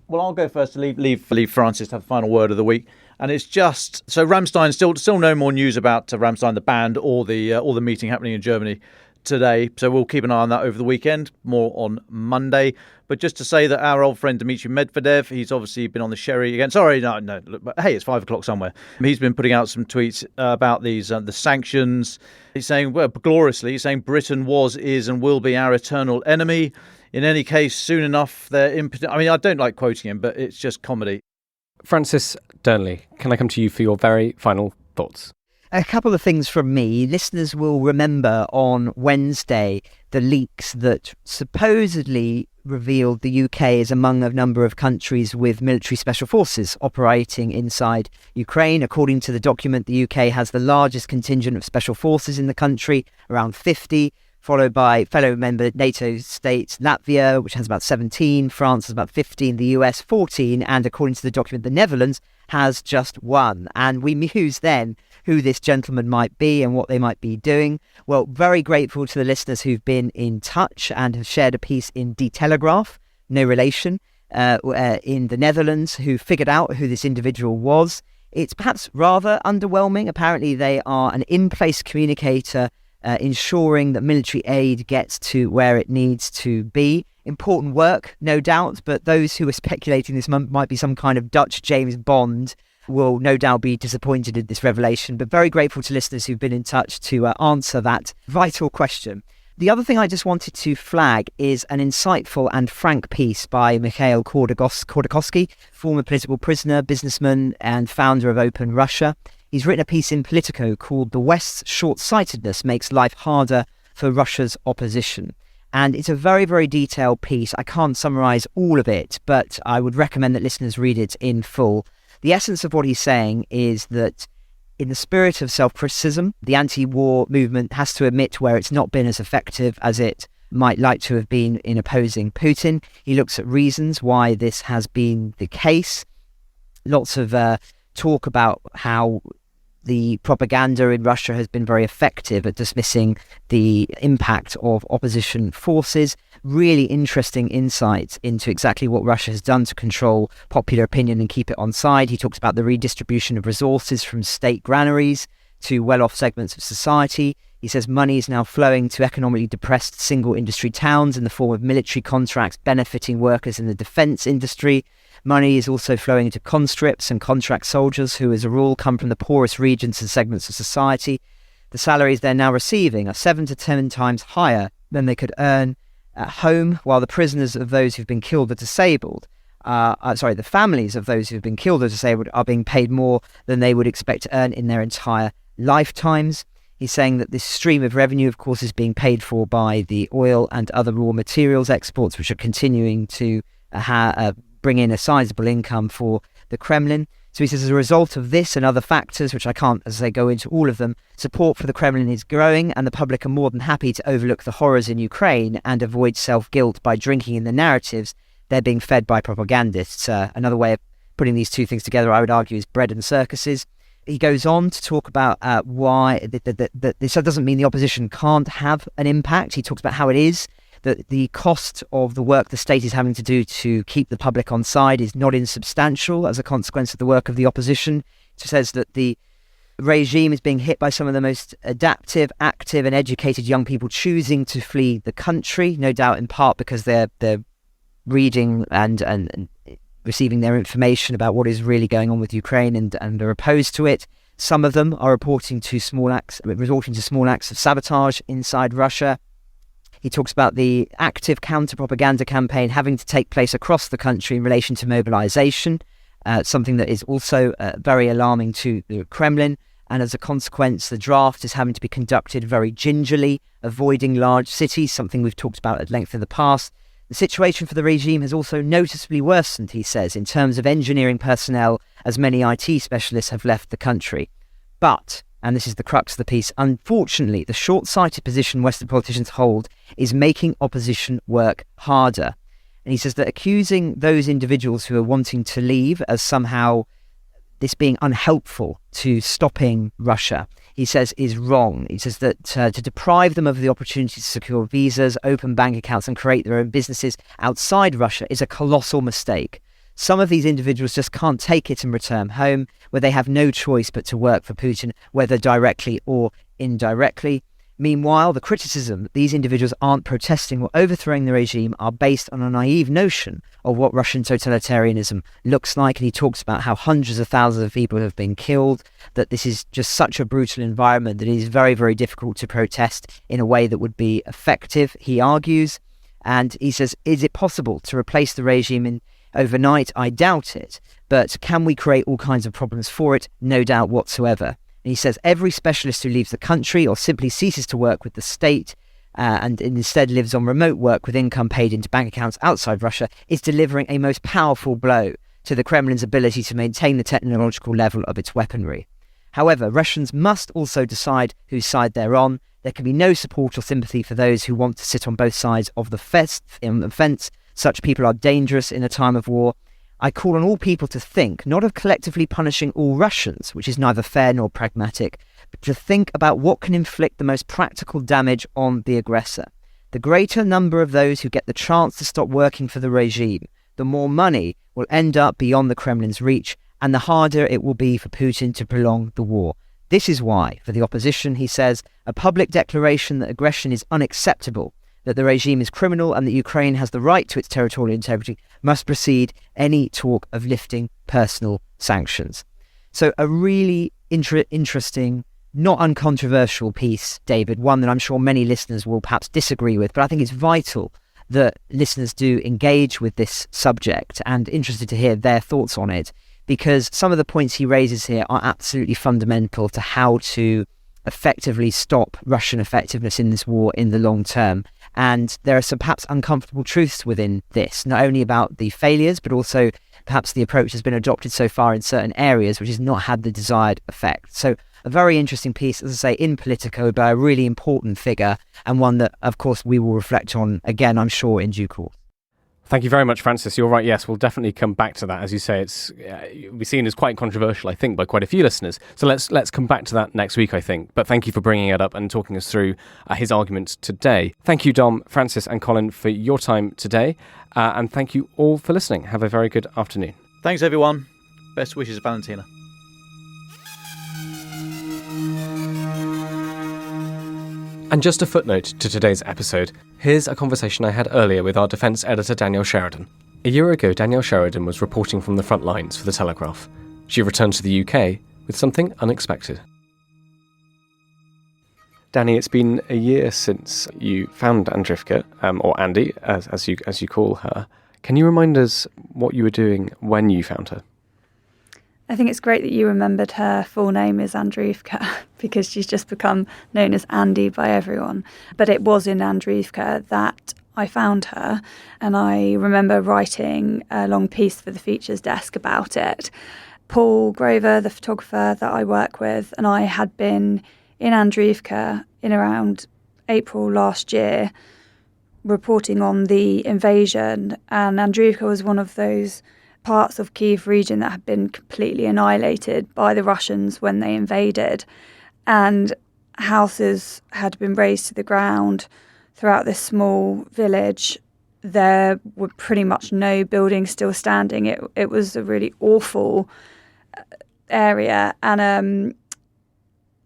S6: Well, I'll go first to leave Francis to have the final word of the week. And it's just so Rammstein. Still no more news about Rammstein, the band, or the meeting happening in Germany today. So we'll keep an eye on that over the weekend. More on Monday. But just to say that our old friend Dmitry Medvedev, he's obviously been on the sherry again. Sorry, no. But hey, it's 5:00 somewhere. He's been putting out some tweets about these the sanctions. He's saying, well, gloriously, he's saying Britain was, is, and will be our eternal enemy. In any case, soon enough, they're impotent. I mean, I don't like quoting him, but it's just comedy.
S1: Francis Dearnley, can I come to you for your very final thoughts?
S7: A couple of things from me. Listeners will remember on Wednesday the leaks that supposedly revealed the UK is among a number of countries with military special forces operating inside Ukraine. According to the document, the UK has the largest contingent of special forces in the country, around 50, followed by fellow member NATO states Latvia, which has about 17, France has about 15, the US 14, and according to the document, the Netherlands has just 1. And we muse then who this gentleman might be and what they might be doing. Well, very grateful to the listeners who've been in touch and have shared a piece in De Telegraaf, no relation, in the Netherlands, who figured out who this individual was. It's perhaps rather underwhelming. Apparently they are an in-place communicator ensuring that military aid gets to where it needs to be. Important work, no doubt, but those who are speculating this might be some kind of Dutch James Bond will no doubt be disappointed in this revelation, but very grateful to listeners who've been in touch to answer that vital question. The other thing I just wanted to flag is an insightful and frank piece by Mikhail Khodorkovsky, former political prisoner, businessman, and founder of Open Russia. He's written a piece in Politico called "The West's Short-Sightedness Makes Life Harder for Russia's Opposition." And it's a very, very detailed piece. I can't summarise all of it, but I would recommend that listeners read it in full. The essence of what he's saying is that in the spirit of self-criticism, the anti-war movement has to admit where it's not been as effective as it might like to have been in opposing Putin. He looks at reasons why this has been the case. Lots of talk about how the propaganda in Russia has been very effective at dismissing the impact of opposition forces. Really interesting insights into exactly what Russia has done to control popular opinion and keep it on side. He talks about the redistribution of resources from state granaries to well-off segments of society. He says money is now flowing to economically depressed single industry towns in the form of military contracts benefiting workers in the defence industry. Money is also flowing into conscripts and contract soldiers who, as a rule, come from the poorest regions and segments of society. The salaries they're now receiving are 7 to 10 times higher than they could earn at home, while the prisoners of those who've been killed or disabled, the families of those who've been killed or disabled are being paid more than they would expect to earn in their entire lifetimes. He's saying that this stream of revenue, of course, is being paid for by the oil and other raw materials exports, which are continuing to bring in a sizable income for the Kremlin. So he says, as a result of this and other factors, which I can't, as I say, go into all of them, support for the Kremlin is growing, and the public are more than happy to overlook the horrors in Ukraine and avoid self-guilt by drinking in the narratives they're being fed by propagandists. Another way of putting these two things together, I would argue, is bread and circuses. He goes on to talk about why this doesn't mean the opposition can't have an impact. He talks about how it is that the cost of the work the state is having to do to keep the public on side is not insubstantial as a consequence of the work of the opposition. He says that the regime is being hit by some of the most adaptive, active and educated young people choosing to flee the country, no doubt in part because they're reading and receiving their information about what is really going on with Ukraine and are opposed to it. Some of them are resorting to small acts of sabotage inside Russia. He talks about the active counter-propaganda campaign having to take place across the country in relation to mobilization, something that is also very alarming to the Kremlin. And as a consequence, the draft is having to be conducted very gingerly, avoiding large cities, something we've talked about at length in the past. The situation for the regime has also noticeably worsened, he says, in terms of engineering personnel, as many IT specialists have left the country. But, and this is the crux of the piece, unfortunately, the short-sighted position Western politicians hold is making opposition work harder. And he says that accusing those individuals who are wanting to leave as somehow this being unhelpful to stopping Russia, he says, is wrong. He says that to deprive them of the opportunity to secure visas, open bank accounts and create their own businesses outside Russia is a colossal mistake. Some of these individuals just can't take it and return home, where they have no choice but to work for Putin, whether directly or indirectly. Meanwhile, the criticism that these individuals aren't protesting or overthrowing the regime are based on a naive notion of what Russian totalitarianism looks like. And he talks about how hundreds of thousands of people have been killed, that this is just such a brutal environment that it is very, very difficult to protest in a way that would be effective, he argues. And he says, is it possible to replace the regime overnight? I doubt it. But can we create all kinds of problems for it? No doubt whatsoever. And he says every specialist who leaves the country or simply ceases to work with the state and instead lives on remote work with income paid into bank accounts outside Russia is delivering a most powerful blow to the Kremlin's ability to maintain the technological level of its weaponry. However, Russians must also decide whose side they're on. There can be no support or sympathy for those who want to sit on both sides of the fence. Such people are dangerous in a time of war. I call on all people to think, not of collectively punishing all Russians, which is neither fair nor pragmatic, but to think about what can inflict the most practical damage on the aggressor. The greater number of those who get the chance to stop working for the regime, the more money will end up beyond the Kremlin's reach, and the harder it will be for Putin to prolong the war. This is why, for the opposition, he says, a public declaration that aggression is unacceptable, that the regime is criminal and that Ukraine has the right to its territorial integrity must precede any talk of lifting personal sanctions. So a really interesting not uncontroversial piece, David, one that I'm sure many listeners will perhaps disagree with, but I think it's vital that listeners do engage with this subject and interested to hear their thoughts on it, because some of the points he raises here are absolutely fundamental to how to effectively stop Russian effectiveness in this war in the long term. And there are some perhaps uncomfortable truths within this, not only about the failures, but also perhaps the approach has been adopted so far in certain areas, which has not had the desired effect. So a very interesting piece, as I say, in Politico, by a really important figure, and one that, of course, we will reflect on again, I'm sure, in due course.
S1: Thank you very much, Francis. You're right. Yes, we'll definitely come back to that. As you say, it's we're seen as quite controversial, I think, by quite a few listeners. So let's come back to that next week, I think. But thank you for bringing it up and talking us through his arguments today. Thank you, Dom, Francis and Colin, for your time today. And thank you all for listening. Have a very good afternoon.
S6: Thanks, everyone. Best wishes, Valentina.
S1: And just a footnote to today's episode, here's a conversation I had earlier with our Defence Editor Danielle Sheridan. A year ago, Danielle Sheridan was reporting from the front lines for The Telegraph. She returned to the UK with something unexpected. Danny, it's been a year since you found Andrivka, or Andy, as you call her. Can you remind us what you were doing when you found her?
S10: I think it's great that you remembered her full name is Andrivka, because she's just become known as Andy by everyone. But it was in Andrivka that I found her, and I remember writing a long piece for the features desk about it. Paul Grover, the photographer that I work with, and I had been in Andrivka in around April last year, reporting on the invasion, and Andrivka was one of those parts of Kyiv region that had been completely annihilated by the Russians when they invaded, and houses had been razed to the ground throughout this small village. There were pretty much no buildings still standing. It was a really awful area, and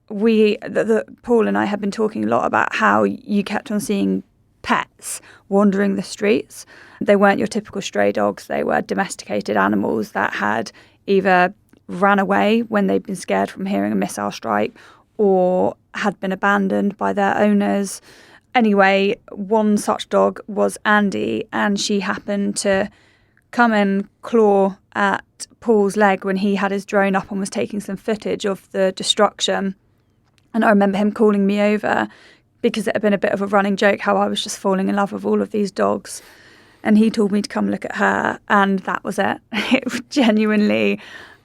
S10: Paul and I had been talking a lot about how you kept on seeing pets wandering the streets. They weren't your typical stray dogs. They were domesticated animals that had either ran away when they'd been scared from hearing a missile strike or had been abandoned by their owners. Anyway, one such dog was Andy, and she happened to come and claw at Paul's leg when he had his drone up and was taking some footage of the destruction. And I remember him calling me over, because it had been a bit of a running joke how I was just falling in love with all of these dogs. And he told me to come look at her, and that was it. It genuinely,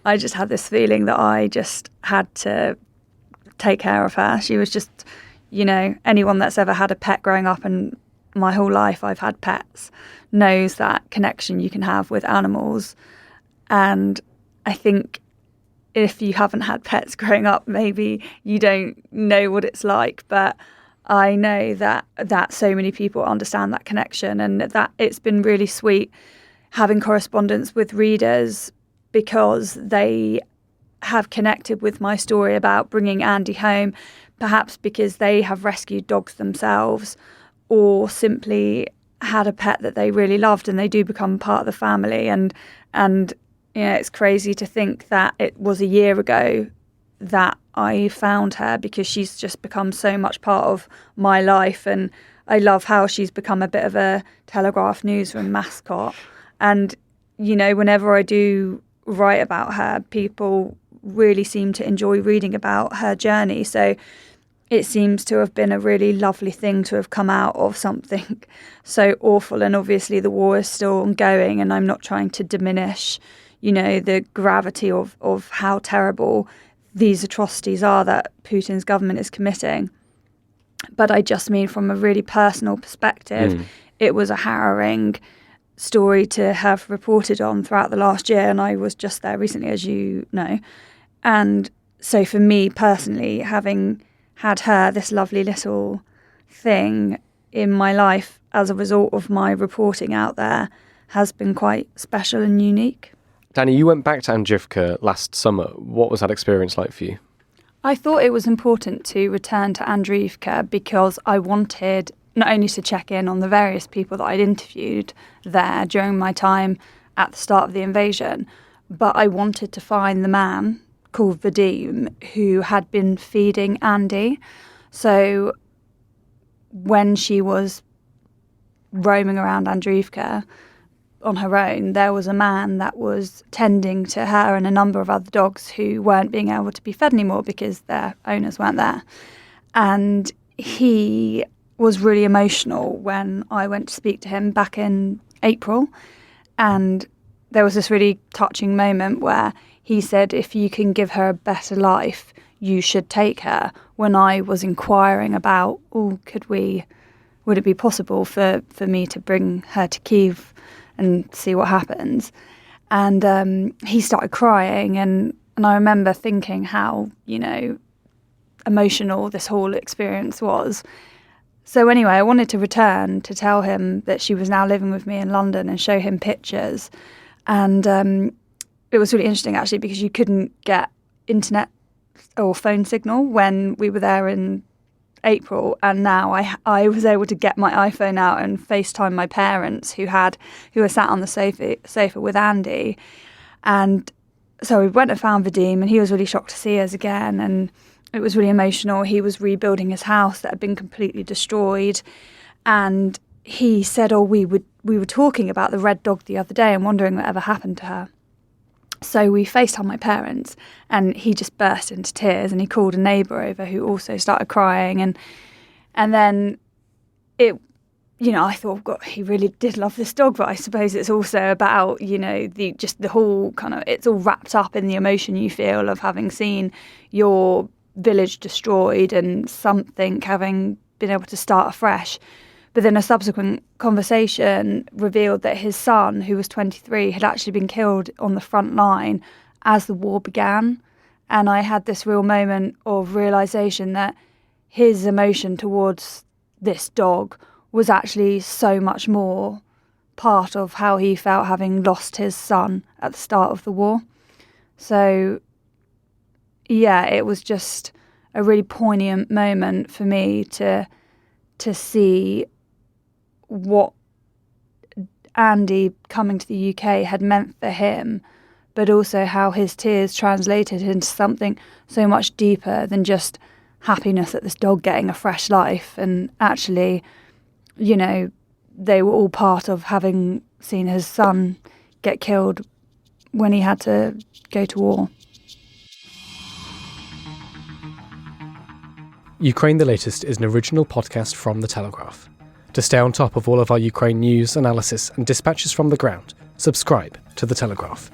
S10: I just had this feeling that I just had to take care of her. She was just, anyone that's ever had a pet growing up, and my whole life I've had pets, knows that connection you can have with animals. And I think if you haven't had pets growing up, maybe you don't know what it's like, but I know that so many people understand that connection, and that it's been really sweet having correspondence with readers, because they have connected with my story about bringing Andy home, perhaps because they have rescued dogs themselves, or simply had a pet that they really loved, and they do become part of the family. And it's crazy to think that it was a year ago that I found her, because she's just become so much part of my life, and I love how she's become a bit of a Telegraph newsroom mascot. And whenever I do write about her, people really seem to enjoy reading about her journey. So it seems to have been a really lovely thing to have come out of something so awful. And obviously the war is still ongoing, and I'm not trying to diminish the gravity of how terrible these atrocities are that Putin's government is committing. But I just mean from a really personal perspective, it was a harrowing story to have reported on throughout the last year, and I was just there recently, as you know. And so for me personally, having had her, this lovely little thing in my life as a result of my reporting out there, has been quite special and unique.
S1: Danny, you went back to Andrivka last summer. What was that experience like for you?
S10: I thought it was important to return to Andrivka because I wanted not only to check in on the various people that I'd interviewed there during my time at the start of the invasion, but I wanted to find the man called Vadim, who had been feeding Andy. So when she was roaming around Andrivka on her own, there was a man that was tending to her and a number of other dogs who weren't being able to be fed anymore because their owners weren't there. And he was really emotional when I went to speak to him back in April. And there was this really touching moment where he said, if you can give her a better life, you should take her. When I was inquiring about, would it be possible for me to bring her to Kyiv and see what happens? And he started crying, and I remember thinking how, emotional this whole experience was. So anyway, I wanted to return to tell him that she was now living with me in London and show him pictures. And it was really interesting, actually, because you couldn't get internet or phone signal when we were there in April, and now I was able to get my iPhone out and FaceTime my parents who were sat on the sofa with Andy. And so we went and found Vadim, and he was really shocked to see us again, and it was really emotional. He was rebuilding his house that had been completely destroyed, and he said, we were talking about the red dog the other day and wondering whatever happened to her. So we FaceTimed my parents, and he just burst into tears, and he called a neighbour over who also started crying. And then I thought, God, he really did love this dog, but I suppose it's also about, the whole kind of, it's all wrapped up in the emotion you feel of having seen your village destroyed and something having been able to start afresh. But then a subsequent conversation revealed that his son, who was 23, had actually been killed on the front line as the war began. And I had this real moment of realisation that his emotion towards this dog was actually so much more part of how he felt having lost his son at the start of the war. So, yeah, it was just a really poignant moment for me to see what Andy coming to the UK had meant for him, but also how his tears translated into something so much deeper than just happiness at this dog getting a fresh life. And actually, they were all part of having seen his son get killed when he had to go to war.
S1: Ukraine the Latest is an original podcast from The Telegraph. To stay on top of all of our Ukraine news, analysis and dispatches from the ground, subscribe to The Telegraph.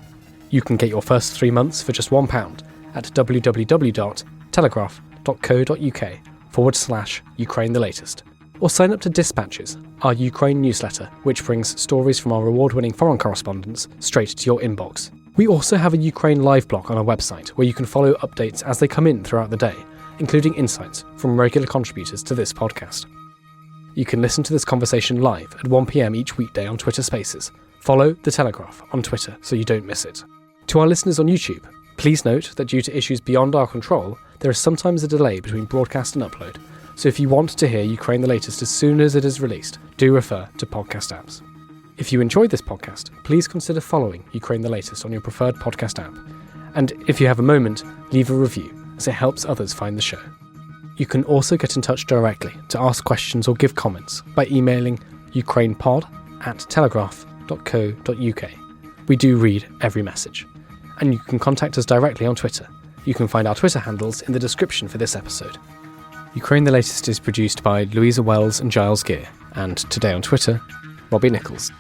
S1: You can get your first 3 months for just £1 at www.telegraph.co.uk/Ukraine the Latest. Or sign up to Dispatches, our Ukraine newsletter, which brings stories from our award-winning foreign correspondents straight to your inbox. We also have a Ukraine live blog on our website where you can follow updates as they come in throughout the day, including insights from regular contributors to this podcast. You can listen to this conversation live at 1 p.m. each weekday on Twitter Spaces. Follow The Telegraph on Twitter so you don't miss it. To our listeners on YouTube, please note that due to issues beyond our control, there is sometimes a delay between broadcast and upload, so if you want to hear Ukraine the Latest as soon as it is released, do refer to podcast apps. If you enjoyed this podcast, please consider following Ukraine the Latest on your preferred podcast app. And if you have a moment, leave a review, as it helps others find the show. You can also get in touch directly to ask questions or give comments by emailing ukrainepod@telegraph.co.uk. We do read every message. And you can contact us directly on Twitter. You can find our Twitter handles in the description for this episode. Ukraine the Latest is produced by Louisa Wells and Giles Gear, and today on Twitter, Robbie Nichols.